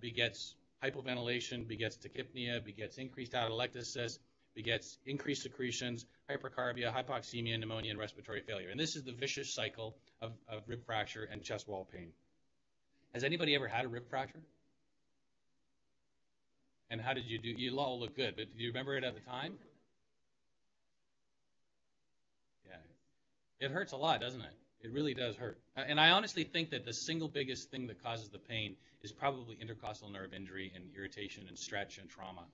begets hypoventilation, begets tachypnea, begets increased atelectasis, begets increased secretions, hypercarbia, hypoxemia, pneumonia, and respiratory failure. And this is the vicious cycle of rib fracture and chest wall pain. Has anybody ever had a rib fracture? And how did you do? You all look good, but do you remember it at the time? Yeah. It hurts a lot, doesn't it? It really does hurt. And I honestly think that the single biggest thing that causes the pain is probably intercostal nerve injury and irritation and stretch and trauma.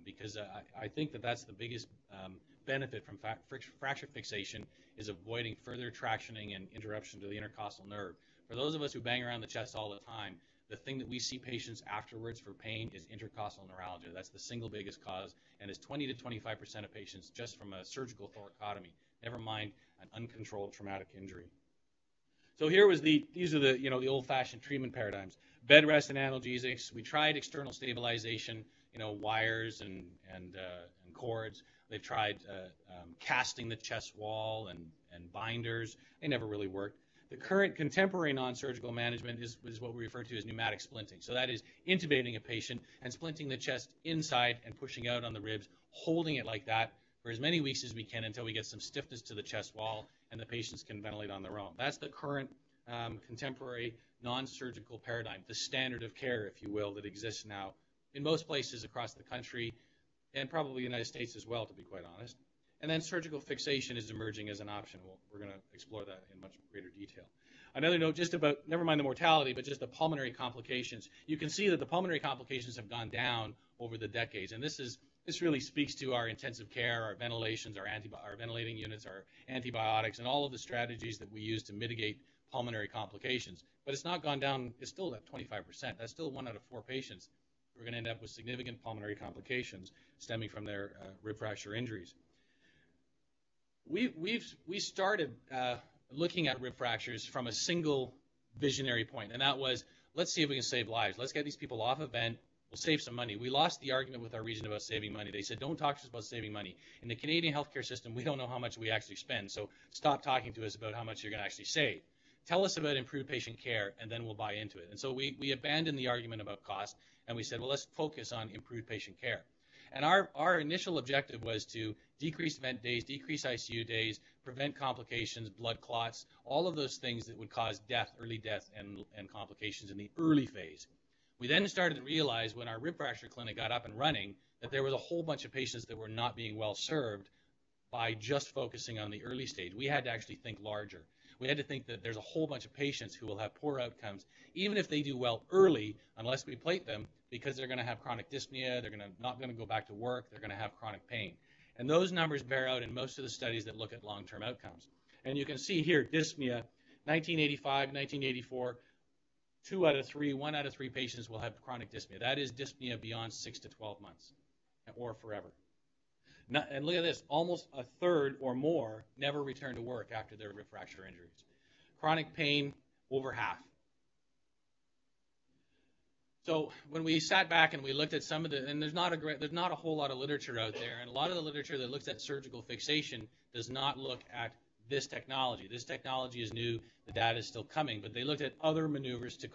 Because I think that that's the biggest benefit from fracture fixation is avoiding further tractioning and interruption to the intercostal nerve. For those of us who bang around the chest all the time, the thing that we see patients afterwards for pain is intercostal neuralgia. That's the single biggest cause, and it's 20 to 25% of patients just from a surgical thoracotomy, never mind an uncontrolled traumatic injury. So here was these are the old-fashioned treatment paradigms. Bed rest and analgesics. We tried external stabilization, wires and cords. They've tried casting the chest wall and binders. They never really worked. The current contemporary non-surgical management is what we refer to as pneumatic splinting. So that is intubating a patient and splinting the chest inside and pushing out on the ribs, holding it like that for as many weeks as we can until we get some stiffness to the chest wall and the patients can ventilate on their own. That's the current contemporary non-surgical paradigm, the standard of care, if you will, that exists now in most places across the country and probably the United States as well, to be quite honest. And then surgical fixation is emerging as an option. We're going to explore that in much greater detail. Another note just about, never mind the mortality, but just the pulmonary complications. You can see that the pulmonary complications have gone down over the decades, and this really speaks to our intensive care, our ventilations, our ventilating units, our antibiotics, and all of the strategies that we use to mitigate pulmonary complications. But it's not gone down. It's still at 25%. That's still 1 out of 4 patients who are going to end up with significant pulmonary complications stemming from their rib fracture injuries. We started looking at rib fractures from a single visionary point, and that was, let's see if we can save lives. Let's get these people off a vent. We'll save some money. We lost the argument with our region about saving money. They said, don't talk to us about saving money. In the Canadian healthcare system, we don't know how much we actually spend, so stop talking to us about how much you're going to actually save. Tell us about improved patient care, and then we'll buy into it. And so we abandoned the argument about cost, and we said, well, let's focus on improved patient care. And our initial objective was to decrease vent days, decrease ICU days, prevent complications, blood clots, all of those things that would cause death, early death, and complications in the early phase. We then started to realize when our rib fracture clinic got up and running that there was a whole bunch of patients that were not being well served by just focusing on the early stage. We had to actually think larger. We had to think that there's a whole bunch of patients who will have poor outcomes, even if they do well early, unless we plate them, because they're going to have chronic dyspnea, they're not going to go back to work, they're going to have chronic pain. And those numbers bear out in most of the studies that look at long-term outcomes. And you can see here, dyspnea, 1985, 1984, 1 out of 3 patients will have chronic dyspnea. That is dyspnea beyond 6 to 12 months or forever. And look at this, almost a third or more never return to work after their rib fracture injuries. Chronic pain, over half. So when we sat back and we looked at some of the, and there's not a whole lot of literature out there, and a lot of the literature that looks at surgical fixation does not look at this technology. This technology is new, the data is still coming, but they looked at other maneuvers to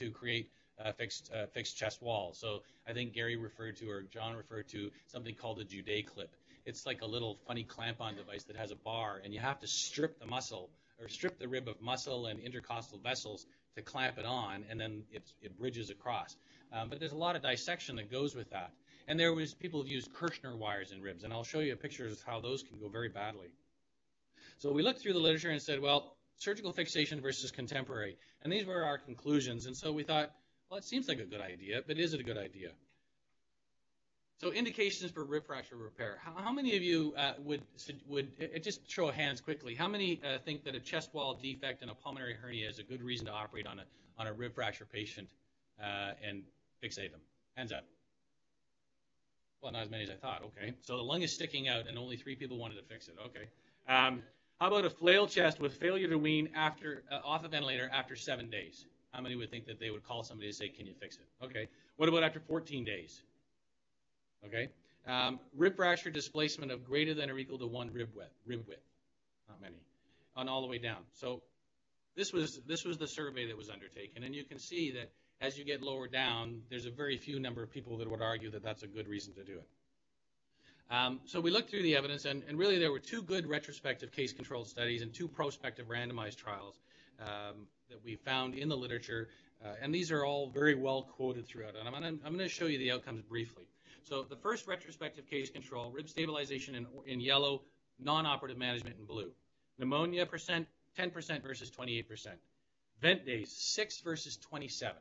create fixed chest walls. So I think Gary referred to, or John referred to, something called a Jubilee clip. It's like a little funny clamp-on device that has a bar, and you have to strip the muscle, or strip the rib of muscle and intercostal vessels to clamp it on, and then it bridges across. But there's a lot of dissection that goes with that. And there was people who've used Questionnaire wires in ribs, and I'll show you a picture of how those can go very badly. So we looked through the literature and said, well, surgical fixation versus contemporary. And these were our conclusions. And so we thought, well, it seems like a good idea, but is it a good idea? So indications for rib fracture repair. How many of you would just show of hands quickly, how many think that a chest wall defect and a pulmonary hernia is a good reason to operate on a rib fracture patient and fixate them? Hands up. Well, not as many as I thought. Okay. So the lung is sticking out and only 3 people wanted to fix it. Okay. How about a flail chest with failure to wean after off a ventilator after 7 days? How many would think that they would call somebody to say, can you fix it? Okay. What about after 14 days? Okay. Rib fracture displacement of greater than or equal to 1 rib width. Not many. On all the way down. So this was the survey that was undertaken, and you can see that as you get lower down, there's a very few number of people that would argue that that's a good reason to do it. So we looked through the evidence, and really there were 2 good retrospective case-controlled studies and 2 prospective randomized trials that we found in the literature, and these are all very well quoted throughout. And I'm going to show you the outcomes briefly. So the first retrospective case control, rib stabilization in yellow, non-operative management in blue. Pneumonia percent, 10% versus 28%. Vent days, 6 versus 27.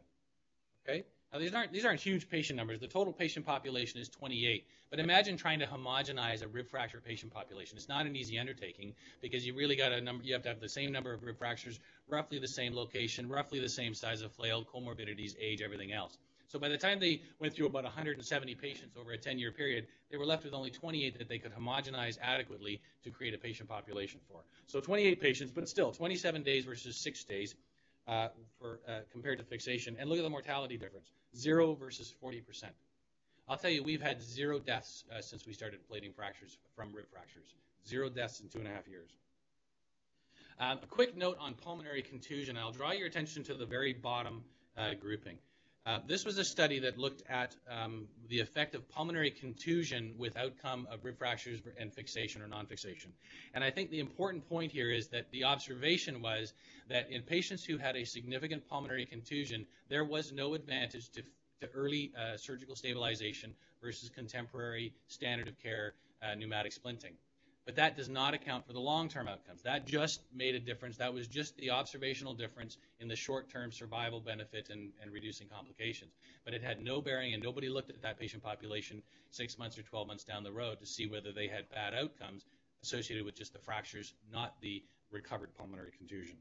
Okay? Now these aren't huge patient numbers. The total patient population is 28. But imagine trying to homogenize a rib fracture patient population. It's not an easy undertaking because you really got you have to have the same number of rib fractures, roughly the same location, roughly the same size of flail, comorbidities, age, everything else. So by the time they went through about 170 patients over a 10-year period, they were left with only 28 that they could homogenize adequately to create a patient population for. So 28 patients, but still 27 days versus 6 days compared to fixation. And look at the mortality difference, 0 versus 40%. I'll tell you, we've had 0 deaths since we started plating fractures from rib fractures. 0 deaths in 2.5 years. A quick note on pulmonary contusion. I'll draw your attention to the very bottom grouping. This was a study that looked at the effect of pulmonary contusion with outcome of rib fractures and fixation or non-fixation. And I think the important point here is that the observation was that in patients who had a significant pulmonary contusion, there was no advantage to early surgical stabilization versus contemporary standard of care pneumatic splinting. But that does not account for the long-term outcomes. That just made a difference. That was just the observational difference in the short-term survival benefit and reducing complications. But it had no bearing, and nobody looked at that patient population 6 months or 12 months down the road to see whether they had bad outcomes associated with just the fractures, not the recovered pulmonary contusion.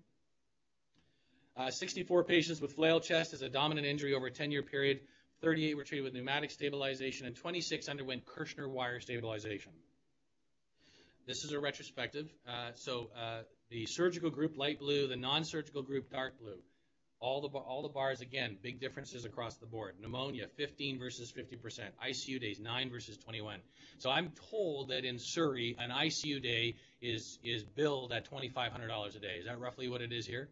64 patients with flail chest as a dominant injury over a 10-year period. 38 were treated with pneumatic stabilization, and 26 underwent Questionnaire wire stabilization. This is a retrospective. So the surgical group, light blue, the non-surgical group, dark blue. All the bars, again, big differences across the board. Pneumonia, 15 versus 50%. ICU days, 9 versus 21. So I'm told that in Surrey, an ICU day is billed at $2,500 a day. Is that roughly what it is here?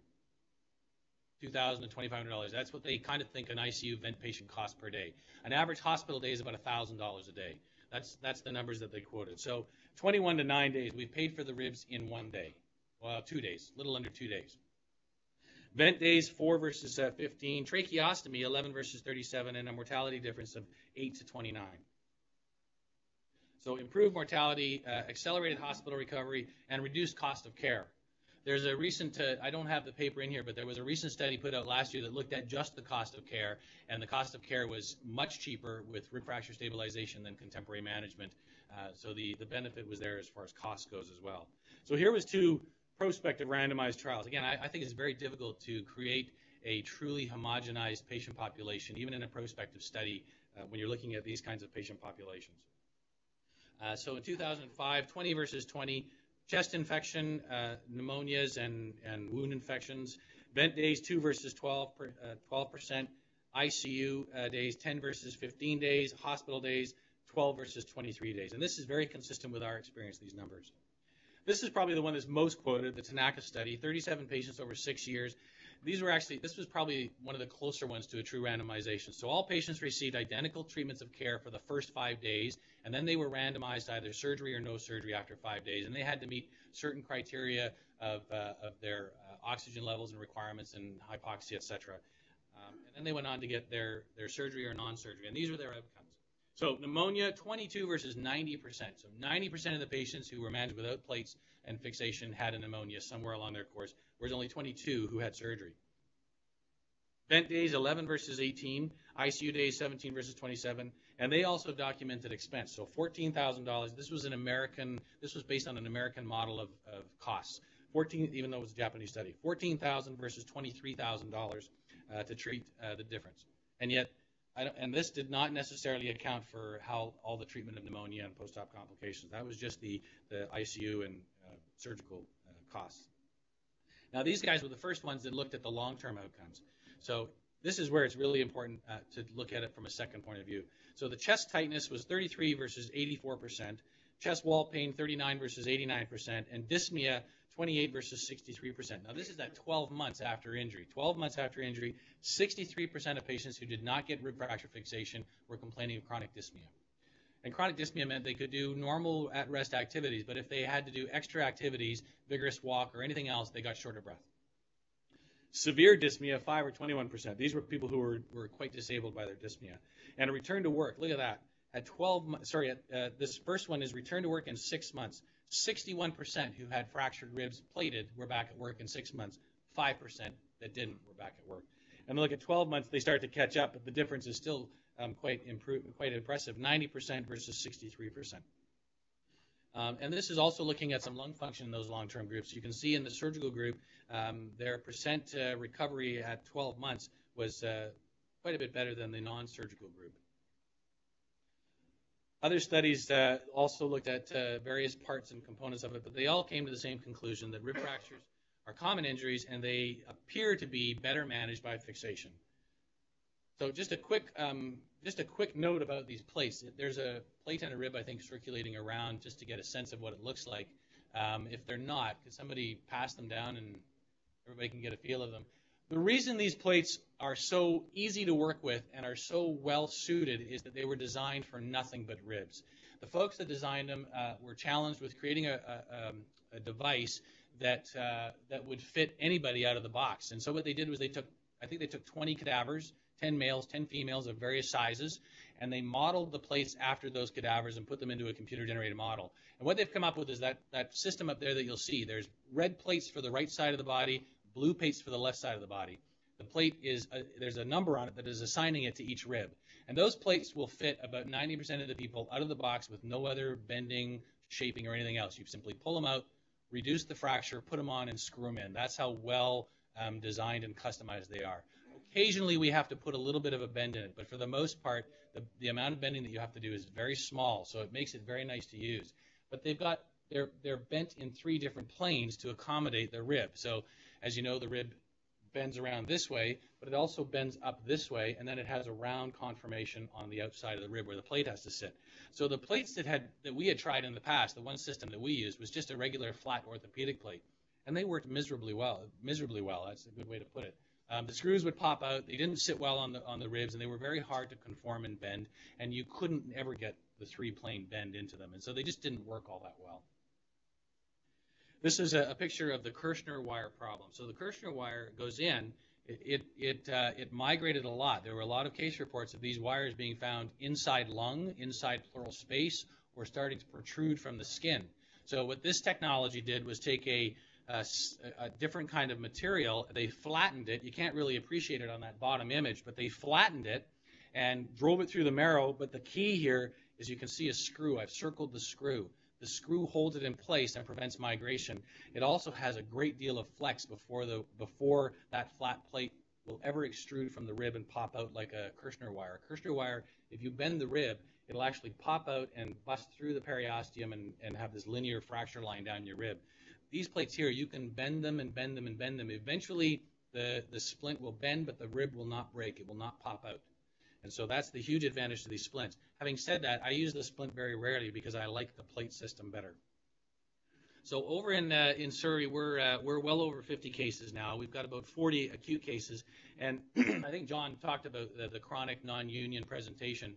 $2,000 to $2,500. That's what they kind of think an ICU vent patient costs per day. An average hospital day is about $1,000 a day. That's the numbers that they quoted. So 21 to 9 days, we paid for the ribs in 1 day. Well, 2 days, a little under 2 days. Vent days, 4 versus 15. Tracheostomy, 11 versus 37, and a mortality difference of 8 to 29. So improved mortality, accelerated hospital recovery, and reduced cost of care. There's a recent, I don't have the paper in here, but there was a recent study put out last year that looked at just the cost of care, and the cost of care was much cheaper with rib fracture stabilization than contemporary management. So the benefit was there as far as cost goes as well. So here was 2 prospective randomized trials. Again, I think it's very difficult to create a truly homogenized patient population, even in a prospective study, when you're looking at these kinds of patient populations. So in 2005, 20 versus 20, chest infection, pneumonias, and wound infections. Vent days, 2 versus 12%. ICU days, 10 versus 15 days. Hospital days, 12 versus 23 days. And this is very consistent with our experience, these numbers. This is probably the one that's most quoted, the Tanaka study, 37 patients over 6 years. This was probably one of the closer ones to a true randomization. So all patients received identical treatments of care for the first 5 days, and then they were randomized to either surgery or no surgery after 5 days. And they had to meet certain criteria of their oxygen levels and requirements and hypoxia, et cetera. And then they went on to get their surgery or non-surgery. And these were their outcomes. So pneumonia, 22 versus 90%. So 90% of the patients who were managed without plates and fixation had a pneumonia somewhere along their course, whereas only 22 who had surgery. Vent days, 11 versus 18. ICU days, 17 versus 27. And they also documented expense. So $14,000. This was based on an American model of costs. Even though it was a Japanese study. $14,000 versus $23,000 to treat the difference. And yet, and this did not necessarily account for how all the treatment of pneumonia and post-op complications. That was just the ICU and surgical costs. Now, these guys were the first ones that looked at the long-term outcomes. So this is where it's really important to look at it from a second point of view. So the chest tightness was 33 versus 84%, chest wall pain 39 versus 89%, and dyspnea 28 versus 63%. Now, this is at 12 months after injury. 12 months after injury, 63% of patients who did not get rib fracture fixation were complaining of chronic dyspnea. And chronic dyspnea meant they could do normal at-rest activities, but if they had to do extra activities, vigorous walk or anything else, they got short of breath. Severe dyspnea, 5 or 21%. These were people who were quite disabled by their dyspnea. And a return to work, look at that. At 12 months, this first one is return to work in 6 months. 61% who had fractured ribs plated were back at work in 6 months. 5% that didn't were back at work. And look, at 12 months, they start to catch up, but the difference is still quite impressive, 90% versus 63%. And this is also looking at some lung function in those long-term groups. You can see in the surgical group, their percent recovery at 12 months was quite a bit better than the non-surgical group. Other studies also looked at various parts and components of it, but they all came to the same conclusion that rib fractures are common injuries and they appear to be better managed by fixation. So just a quick note about these plates. There's a plate and a rib, I think, circulating around just to get a sense of what it looks like. If they're not, could somebody pass them down and everybody can get a feel of them? The reason these plates are so easy to work with and are so well suited is that they were designed for nothing but ribs. The folks that designed them were challenged with creating a device that would fit anybody out of the box. And so what they did was they took 20 cadavers, 10 males, 10 females of various sizes, and they modeled the plates after those cadavers and put them into a computer-generated model. And what they've come up with is that system up there that you'll see. There's red plates for the right side of the body, blue plates for the left side of the body. The plate there's a number on it that is assigning it to each rib. And those plates will fit about 90% of the people out of the box with no other bending, shaping, or anything else. You simply pull them out, reduce the fracture, put them on, and screw them in. That's how well designed and customized they are. Occasionally, we have to put a little bit of a bend in it, but for the most part, the amount of bending that you have to do is very small, so it makes it very nice to use. But they're bent in 3 different planes to accommodate the rib. So, as you know, the rib bends around this way, but it also bends up this way, and then it has a round conformation on the outside of the rib where the plate has to sit. So the plates that we had tried in the past, the one system that we used, was just a regular flat orthopedic plate, and they worked miserably well. That's a good way to put it. The screws would pop out. They didn't sit well on the ribs, and they were very hard to conform and bend, and you couldn't ever get the 3-plane bend into them, and so they just didn't work all that well. This is a picture of the Kirshner wire problem. So the Kirshner wire goes in. It migrated a lot. There were a lot of case reports of these wires being found inside lung, inside pleural space, or starting to protrude from the skin. So what this technology did was take a different kind of material. They flattened it. You can't really appreciate it on that bottom image, but they flattened it and drove it through the marrow. But the key here is you can see a screw. I've circled the screw. The screw holds it in place and prevents migration. It also has a great deal of flex before that flat plate will ever extrude from the rib and pop out like a Kirshner wire. A Kirshner wire, if you bend the rib, it'll actually pop out and bust through the periosteum and have this linear fracture line down your rib. These plates here, you can bend them and bend them and bend them. Eventually, the splint will bend, but the rib will not break. It will not pop out. And so that's the huge advantage to these splints. Having said that, I use the splint very rarely because I like the plate system better. So over in Surrey, we're well over 50 cases now. We've got about 40 acute cases. And I think John talked about the chronic non-union presentation.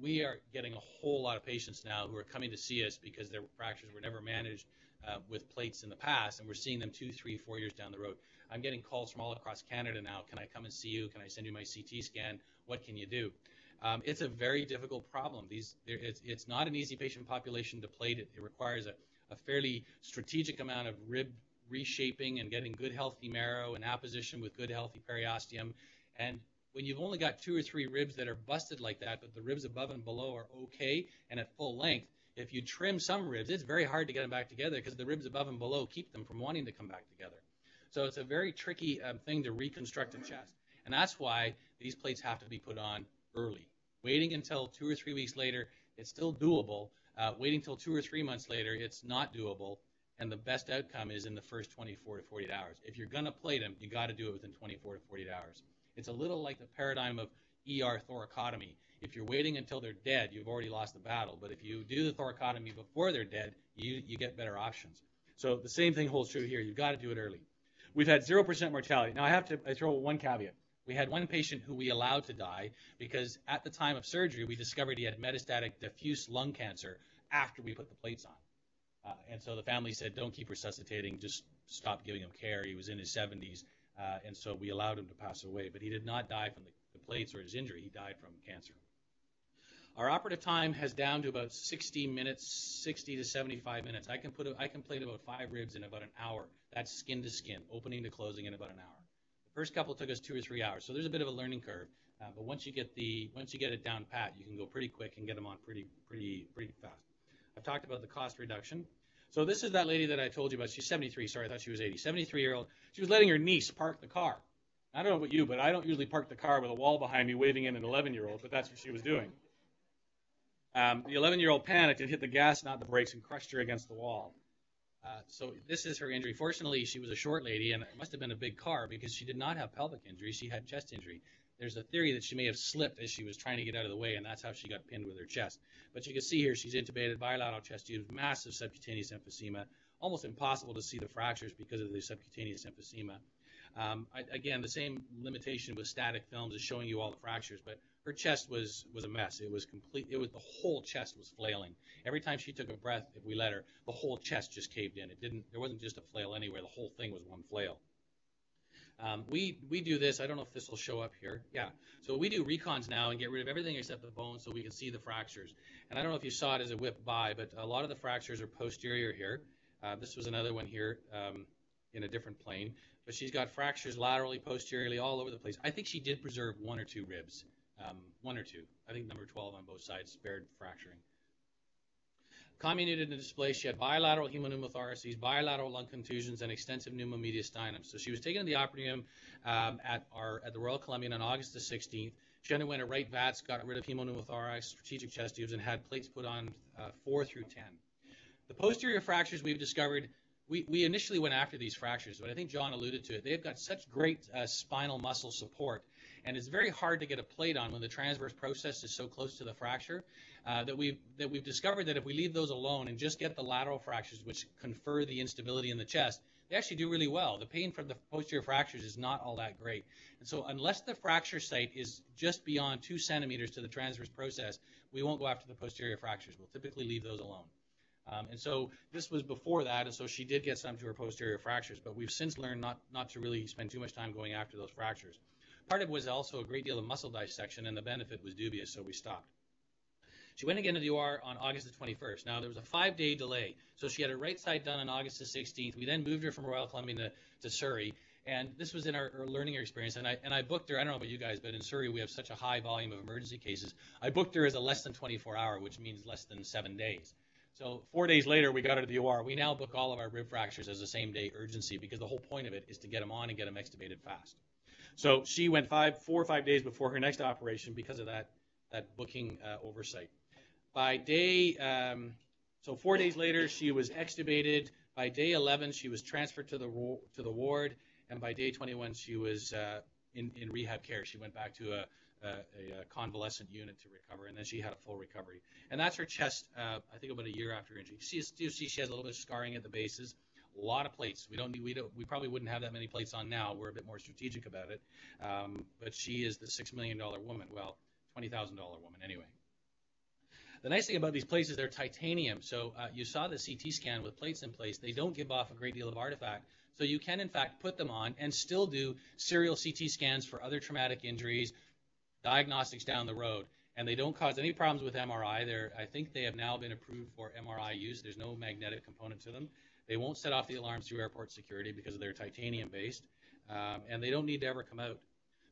We are getting a whole lot of patients now who are coming to see us because their fractures were never managed with plates in the past, and we're seeing them 2, 3, 4 years down the road. I'm getting calls from all across Canada now. Can I come and see you? Can I send you my CT scan? What can you do? It's a very difficult problem. It's not an easy patient population to plate. It requires a fairly strategic amount of rib reshaping and getting good healthy marrow and apposition with good healthy periosteum. And when you've only got 2 or 3 ribs that are busted like that, but the ribs above and below are okay and at full length, if you trim some ribs, it's very hard to get them back together because the ribs above and below keep them from wanting to come back together. So it's a very tricky thing to reconstruct a chest. And that's why these plates have to be put on early. Waiting until 2 or 3 weeks later, it's still doable. Waiting until 2 or 3 months later, it's not doable. And the best outcome is in the first 24 to 48 hours. If you're going to plate them, you got to do it within 24 to 48 hours. It's a little like the paradigm of ER thoracotomy. If you're waiting until they're dead, you've already lost the battle. But if you do the thoracotomy before they're dead, you get better options. So the same thing holds true here. You've got to do it early. We've had 0% mortality. Now, I throw one caveat. We had one patient who we allowed to die because at the time of surgery, we discovered he had metastatic diffuse lung cancer after we put the plates on. And so the family said, don't keep resuscitating, just stop giving him care. He was in his 70s, and so we allowed him to pass away. But he did not die from the plates or his injury. He died from cancer. Our operative time has down to about 60 minutes, 60 to 75 minutes. I can plate about 5 ribs in about an hour. That's skin to skin, opening to closing in about an hour. The first couple took us 2 or 3 hours, so there's a bit of a learning curve. But once you get it down pat, you can go pretty quick and get them on pretty fast. I've talked about the cost reduction. So this is that lady that I told you about. She's 73. Sorry, I thought she was 80. 73-year-old. She was letting her niece park the car. I don't know about you, but I don't usually park the car with a wall behind me waving in an 11-year-old, but that's what she was doing. The 11-year-old panicked and hit the gas, not the brakes, and crushed her against the wall. So this is her injury. Fortunately, she was a short lady, and it must have been a big car because she did not have pelvic injury. She had chest injury. There's a theory that she may have slipped as she was trying to get out of the way, and that's how she got pinned with her chest. But you can see here she's intubated, bilateral chest tubes, massive subcutaneous emphysema. Almost impossible to see the fractures because of the subcutaneous emphysema. Again, the same limitation with static films is showing you all the fractures, but her chest was a mess. It was complete. The whole chest was flailing. Every time she took a breath, if we let her, the whole chest just caved in. There wasn't just a flail anywhere. The whole thing was one flail. We do this. I don't know if this will show up here. Yeah. So we do recons now and get rid of everything except the bone so we can see the fractures. And I don't know if you saw it as it whipped by, but a lot of the fractures are posterior here. This was another one here in a different plane. But she's got fractures laterally, posteriorly, all over the place. I think she did preserve 1 or 2 ribs. 1 or 2. I think number 12 on both sides spared fracturing. Comminuted in the display, she had bilateral hemopneumothoraces, bilateral lung contusions, and extensive pneumomediastinum. So she was taken to the operating room at the Royal Columbian on August the 16th. She underwent a right VATS, got rid of hemopneumothorax, strategic chest tubes, and had plates put on 4 through 10. The posterior fractures we've discovered, we initially went after these fractures, but I think John alluded to it. They've got such great spinal muscle support, and it's very hard to get a plate on when the transverse process is so close to the fracture that we've discovered that if we leave those alone and just get the lateral fractures, which confer the instability in the chest, they actually do really well. The pain from the posterior fractures is not all that great. And so unless the fracture site is just beyond 2 centimeters to the transverse process, we won't go after the posterior fractures. We'll typically leave those alone. And so this was before that, and so she did get some to her posterior fractures, but we've since learned not to really spend too much time going after those fractures. Part of it was also a great deal of muscle dissection, and the benefit was dubious, so we stopped. She went again to the OR on August the 21st. Now, there was a 5-day delay. So she had her right side done on August the 16th. We then moved her from Royal Columbian to Surrey. And this was in our learning experience. And I booked her, I don't know about you guys, but in Surrey we have such a high volume of emergency cases. I booked her as a less than 24-hour, which means less than 7 days. So 4 days later, we got her to the OR. We now book all of our rib fractures as a same-day urgency because the whole point of it is to get them on and get them extubated fast. So she went 4 or 5 days before her next operation because of that booking oversight. By day, so 4 days later, she was extubated. By day 11, she was transferred to the ward, and by day 21, she was in rehab care. She went back to a convalescent unit to recover, and then she had a full recovery. And that's her chest, I think about a year after injury. You see she has a little bit of scarring at the bases, a lot of plates. We probably wouldn't have that many plates on now. We're a bit more strategic about it. But she is the $6 million woman, well, $20,000 woman anyway. The nice thing about these plates is they're titanium. So you saw the CT scan with plates in place. They don't give off a great deal of artifact. So you can, in fact, put them on and still do serial CT scans for other traumatic injuries, diagnostics down the road. And they don't cause any problems with MRI. I think they have now been approved for MRI use. There's no magnetic component to them. They won't set off the alarms through airport security because they're titanium-based. And they don't need to ever come out.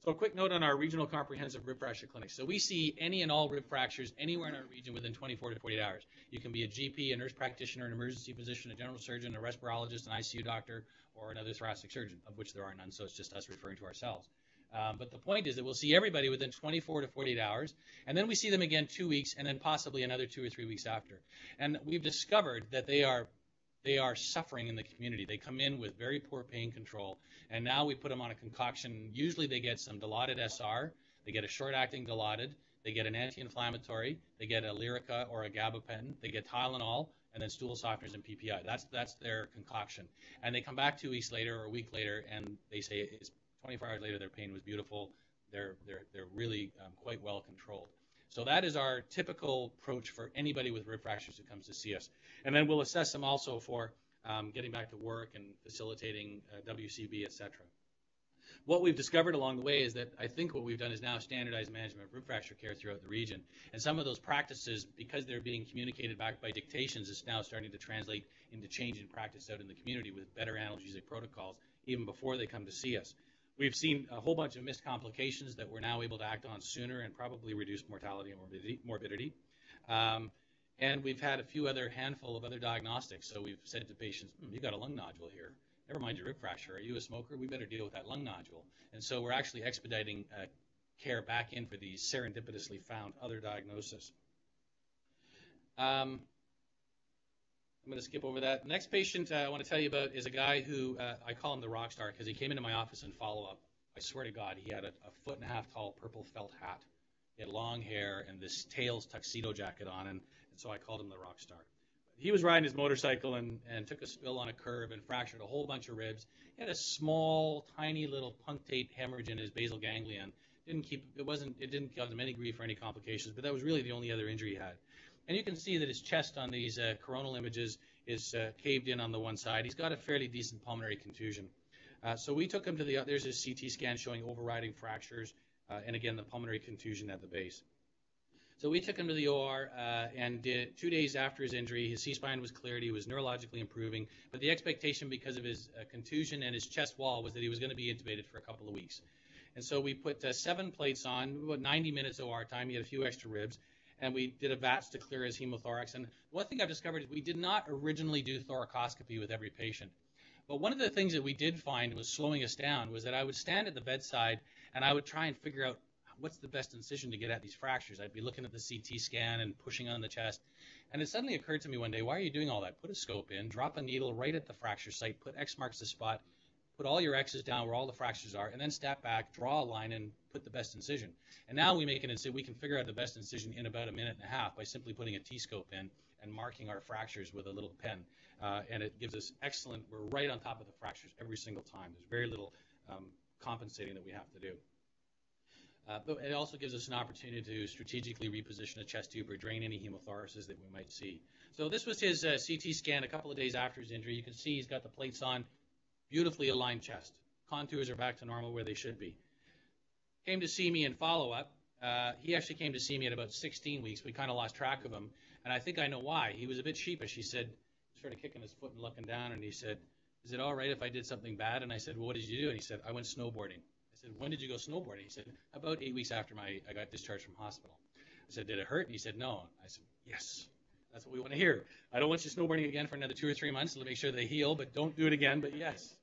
So a quick note on our regional comprehensive rib fracture clinics. So we see any and all rib fractures anywhere in our region within 24 to 48 hours. You can be a GP, a nurse practitioner, an emergency physician, a general surgeon, a respirologist, an ICU doctor, or another thoracic surgeon, of which there are none, so it's just us referring to ourselves. But the point is that we'll see everybody within 24 to 48 hours, and then we see them again 2 weeks, and then possibly another 2 or 3 weeks after. And we've discovered that they are suffering in the community. They come in with very poor pain control, and now we put them on a concoction. Usually they get some Dilaudid SR, they get a short-acting Dilaudid, they get an anti-inflammatory, they get a Lyrica or a gabapentin, they get Tylenol, and then stool softeners and PPI. That's their concoction. And they come back 2 weeks later or a week later, and they say it's 24 hours later their pain was beautiful. They're really quite well controlled. So that is our typical approach for anybody with rib fractures who comes to see us. And then we'll assess them also for getting back to work and facilitating WCB, et cetera. What we've discovered along the way is that I think what we've done is now standardized management of rib fracture care throughout the region. And some of those practices, because they're being communicated back by dictations, is now starting to translate into change in practice out in the community with better analgesic protocols even before they come to see us. We've seen a whole bunch of missed complications that we're now able to act on sooner and probably reduce mortality and morbidity. And we've had a handful of other diagnostics. So we've said to patients, you've got a lung nodule here. Never mind your rib fracture. Are you a smoker? We better deal with that lung nodule. And so we're actually expediting care back in for these serendipitously found other diagnoses. I'm going to skip over that. Next patient I want to tell you about is a guy who, I call him the rock star because he came into my office in follow-up. I swear to God, he had a 1.5 foot tall purple felt hat. He had long hair and this tails tuxedo jacket on, and so I called him the rock star. He was riding his motorcycle and took a spill on a curb and fractured a whole bunch of ribs. He had a small, tiny little punctate hemorrhage in his basal ganglion. It didn't cause him any grief or any complications, but that was really the only other injury he had. And you can see that his chest on these coronal images is caved in on the one side. He's got a fairly decent pulmonary contusion. So we took him to there's his CT scan showing overriding fractures, and again, the pulmonary contusion at the base. So we took him to the OR and 2 days after his injury, his C-spine was cleared, he was neurologically improving, but the expectation because of his contusion and his chest wall was that he was going to be intubated for a couple of weeks. And so we put 7 plates on, about 90 minutes OR time, he had a few extra ribs, and we did a VATS to clear his hemothorax. And one thing I've discovered is we did not originally do thoracoscopy with every patient. But one of the things that we did find was slowing us down was that I would stand at the bedside and I would try and figure out what's the best incision to get at these fractures. I'd be looking at the CT scan and pushing on the chest. And it suddenly occurred to me one day, why are you doing all that? Put a scope in, drop a needle right at the fracture site, put X marks the spot, put all your X's down where all the fractures are, and then step back, draw a line, and put the best incision. And now we can figure out the best incision in about a minute and a half by simply putting a T-scope in and marking our fractures with a little pen. And it gives us we're right on top of the fractures every single time. There's very little compensating that we have to do. But it also gives us an opportunity to strategically reposition a chest tube or drain any hemothoraces that we might see. So this was his CT scan a couple of days after his injury. You can see he's got the plates on, beautifully aligned chest. Contours are back to normal where they should be. Came to see me in follow-up. He actually came to see me at about 16 weeks. We kind of lost track of him, and I think I know why. He was a bit sheepish. He said, sort of kicking his foot and looking down, and he said, "Is it all right if I did something bad?" And I said, "Well, what did you do?" And he said, "I went snowboarding." I said, "When did you go snowboarding?" He said, "About 8 weeks after I got discharged from hospital." I said, "Did it hurt?" And he said, "No." I said, "Yes, that's what we want to hear. I don't want you snowboarding again for another 2 or 3 months to make sure they heal, but don't do it again, but yes."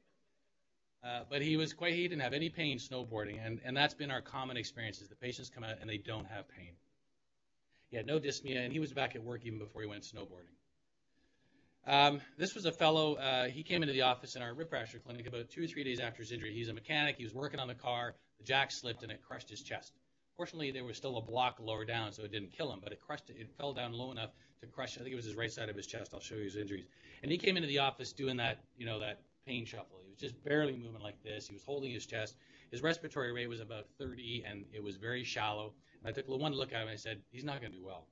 But he didn't have any pain snowboarding, and that's been our common experience is the patients come out and they don't have pain. He had no dyspnea, and he was back at work even before he went snowboarding. This was a fellow, he came into the office in our rib fracture clinic about 2 or 3 days after his injury. He's a mechanic, he was working on the car, the jack slipped and it crushed his chest. Fortunately, there was still a block lower down, so it didn't kill him, but it fell down low enough to crush, I think it was his right side of his chest. I'll show you his injuries. And he came into the office doing that, that pain shuffle. He was just barely moving like this. He was holding his chest. His respiratory rate was about 30, and it was very shallow. And I took one look at him and I said, he's not going to do well.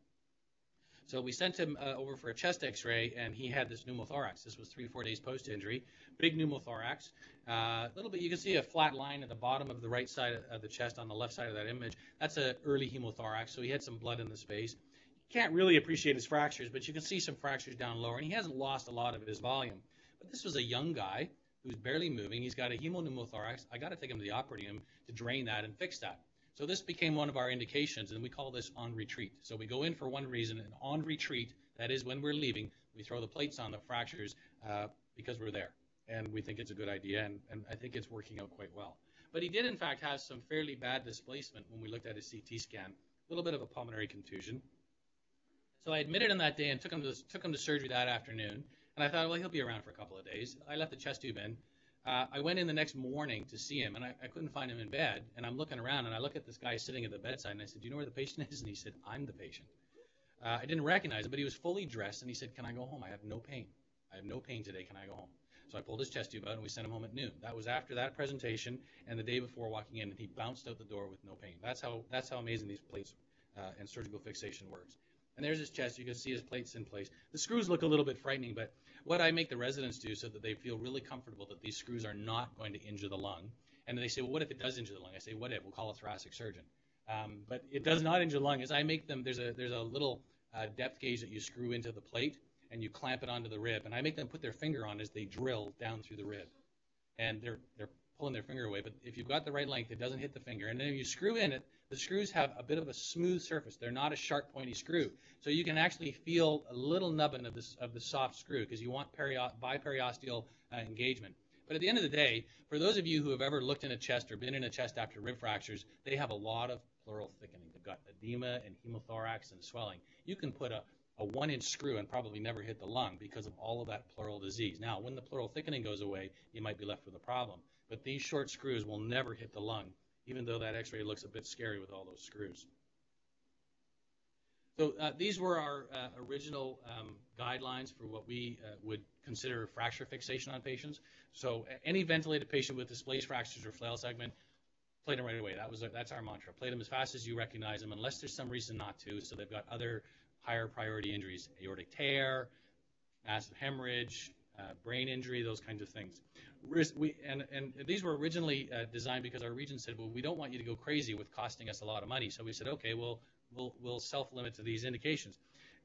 So we sent him over for a chest x-ray, and he had this pneumothorax. This was 3 or 4 days post-injury. Big pneumothorax. A little bit, you can see a flat line at the bottom of the right side of the chest on the left side of that image. That's an early hemothorax, so he had some blood in the space. You can't really appreciate his fractures, but you can see some fractures down lower, and he hasn't lost a lot of his volume. But this was a young guy who's barely moving. He's got a hemopneumothorax. I got to take him to the operating room to drain that and fix that. So this became one of our indications, and we call this on retreat. So we go in for one reason, and on retreat, that is when we're leaving, we throw the plates on the fractures because we're there. And we think it's a good idea, and I think it's working out quite well. But he did, in fact, have some fairly bad displacement when we looked at his CT scan, a little bit of a pulmonary contusion. So I admitted him that day and took him to surgery that afternoon. And I thought, well, he'll be around for a couple of days. I left the chest tube in. I went in the next morning to see him, and I couldn't find him in bed. And I'm looking around, and I look at this guy sitting at the bedside, and I said, "Do you know where the patient is?" And he said, "I'm the patient." I didn't recognize him, but he was fully dressed, and he said, "Can I go home? I have no pain. I have no pain today. Can I go home?" So I pulled his chest tube out, and we sent him home at noon. That was after that presentation and the day before walking in, and he bounced out the door with no pain. That's how amazing these plates and surgical fixation works. And there's his chest. You can see his plates in place. The screws look a little bit frightening, but what I make the residents do so that they feel really comfortable that these screws are not going to injure the lung. And they say, well, what if it does injure the lung? I say, what if? We'll call a thoracic surgeon. But it does not injure the lung. As I make them, there's a little depth gauge that you screw into the plate, and you clamp it onto the rib. And I make them put their finger on as they drill down through the rib. And they're pulling their finger away. But if you've got the right length, it doesn't hit the finger. And then if you screw in it, the screws have a bit of a smooth surface. They're not a sharp, pointy screw. So you can actually feel a little nubbin of the soft screw because you want biperiosteal engagement. But at the end of the day, for those of you who have ever looked in a chest or been in a chest after rib fractures, they have a lot of pleural thickening. They've got edema and hemothorax and swelling. You can put a 1-inch screw and probably never hit the lung because of all of that pleural disease. Now, when the pleural thickening goes away, you might be left with a problem. But these short screws will never hit the lung, even though that x-ray looks a bit scary with all those screws. So these were our original guidelines for what we would consider fracture fixation on patients. So any ventilated patient with displaced fractures or flail segment, plate them right away. That's our mantra. Plate them as fast as you recognize them, unless there's some reason not to. So they've got other higher priority injuries, aortic tear, massive hemorrhage, brain injury, those kinds of things. And these were originally designed because our region said, well, we don't want you to go crazy with costing us a lot of money. So we said, okay, we'll self-limit to these indications.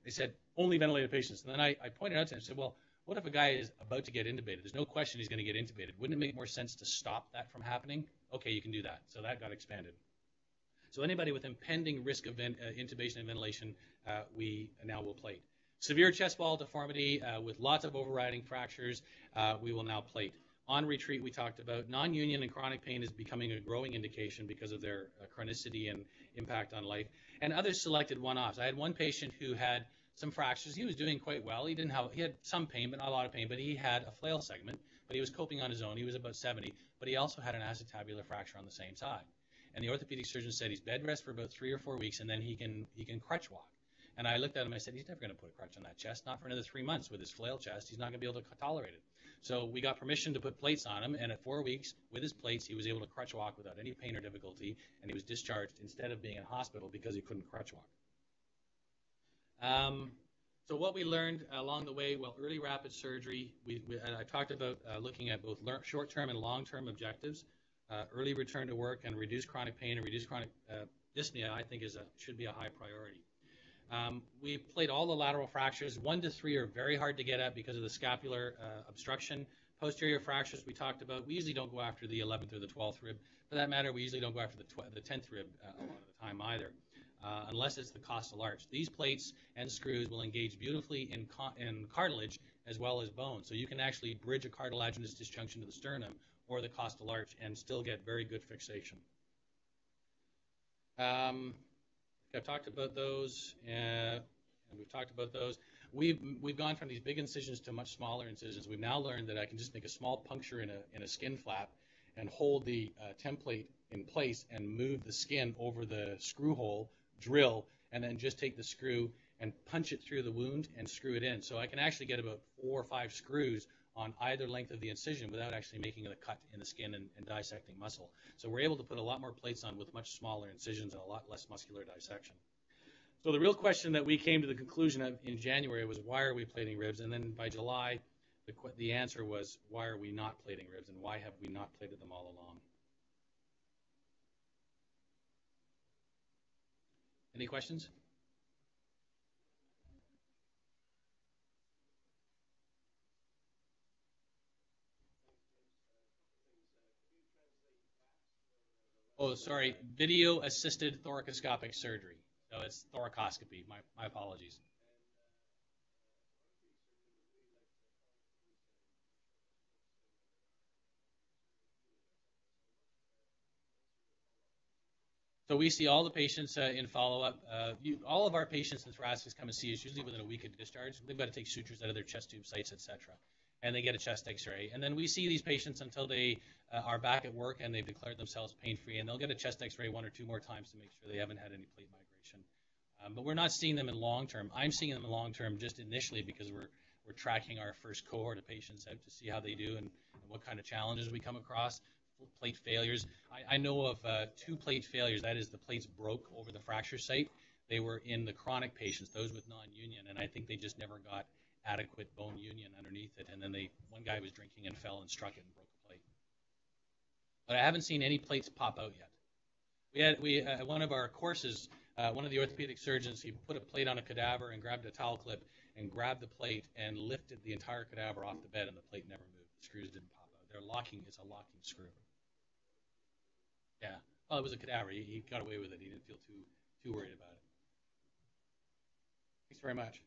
They said, only ventilated patients. And then I pointed out to them, I said, well, what if a guy is about to get intubated? There's no question he's going to get intubated. Wouldn't it make more sense to stop that from happening? Okay, you can do that. So that got expanded. So anybody with impending risk of intubation and ventilation, we now will plate. Severe chest wall deformity with lots of overriding fractures, we will now plate. On retreat, we talked about non-union and chronic pain is becoming a growing indication because of their chronicity and impact on life. And others selected one-offs. I had one patient who had some fractures. He was doing quite well. He had some pain, but not a lot of pain. But he had a flail segment, but he was coping on his own. He was about 70, but he also had an acetabular fracture on the same side. And the orthopedic surgeon said he's bed rest for about 3 or 4 weeks, and then he can crutch walk. And I looked at him and I said, he's never going to put a crutch on that chest, not for another 3 months with his flail chest. He's not going to be able to tolerate it. So we got permission to put plates on him, and at 4 weeks, with his plates, he was able to crutch walk without any pain or difficulty, and he was discharged instead of being in hospital because he couldn't crutch walk. So what we learned along the way, well, early rapid surgery, I talked about looking at both short-term and long-term objectives. Early return to work and reduce chronic pain and reduce chronic dyspnea, I think, should be a high priority. We played all the lateral fractures. 1 to 3 are very hard to get at because of the scapular obstruction. Posterior fractures we talked about. We usually don't go after the 11th or the 12th rib. For that matter, we usually don't go after the 10th rib a lot of the time either, unless it's the costal arch. These plates and screws will engage beautifully in cartilage as well as bone. So you can actually bridge a cartilaginous disjunction to the sternum or the costal arch and still get very good fixation. I've talked about those, and we've talked about those. We've gone from these big incisions to much smaller incisions. We've now learned that I can just make a small puncture in a skin flap and hold the template in place and move the skin over the screw hole, drill, and then just take the screw and punch it through the wound and screw it in. So I can actually get about 4 or 5 screws on either length of the incision without actually making a cut in the skin and dissecting muscle. So we're able to put a lot more plates on with much smaller incisions and a lot less muscular dissection. So the real question that we came to the conclusion of in January was, why are we plating ribs? And then by July, the answer was, why are we not plating ribs, and why have we not plated them all along? Any questions? Oh, sorry, video-assisted thoracoscopic surgery. So it's thoracoscopy. My apologies. So we see all the patients in follow-up. All of our patients in thoracics come and see us usually within a week of discharge. They've got to take sutures out of their chest tube sites, etc. And they get a chest x-ray. And then we see these patients until they are back at work and they've declared themselves pain-free. And they'll get a chest x-ray 1 or 2 more times to make sure they haven't had any plate migration. But we're not seeing them in long-term. I'm seeing them in long-term just initially because we're tracking our first cohort of patients out to see how they do and what kind of challenges we come across. Plate failures. I know of 2 plate failures. That is, the plates broke over the fracture site. They were in the chronic patients, those with non-union, and I think they just never got adequate bone union underneath it. And then one guy was drinking and fell and struck it and broke a plate. But I haven't seen any plates pop out yet. We at one of our courses, one of the orthopedic surgeons, he put a plate on a cadaver and grabbed a towel clip and grabbed the plate and lifted the entire cadaver off the bed, and the plate never moved. The screws didn't pop out. It's a locking screw. Yeah. Well, it was a cadaver. He got away with it. He didn't feel too worried about it. Thanks very much.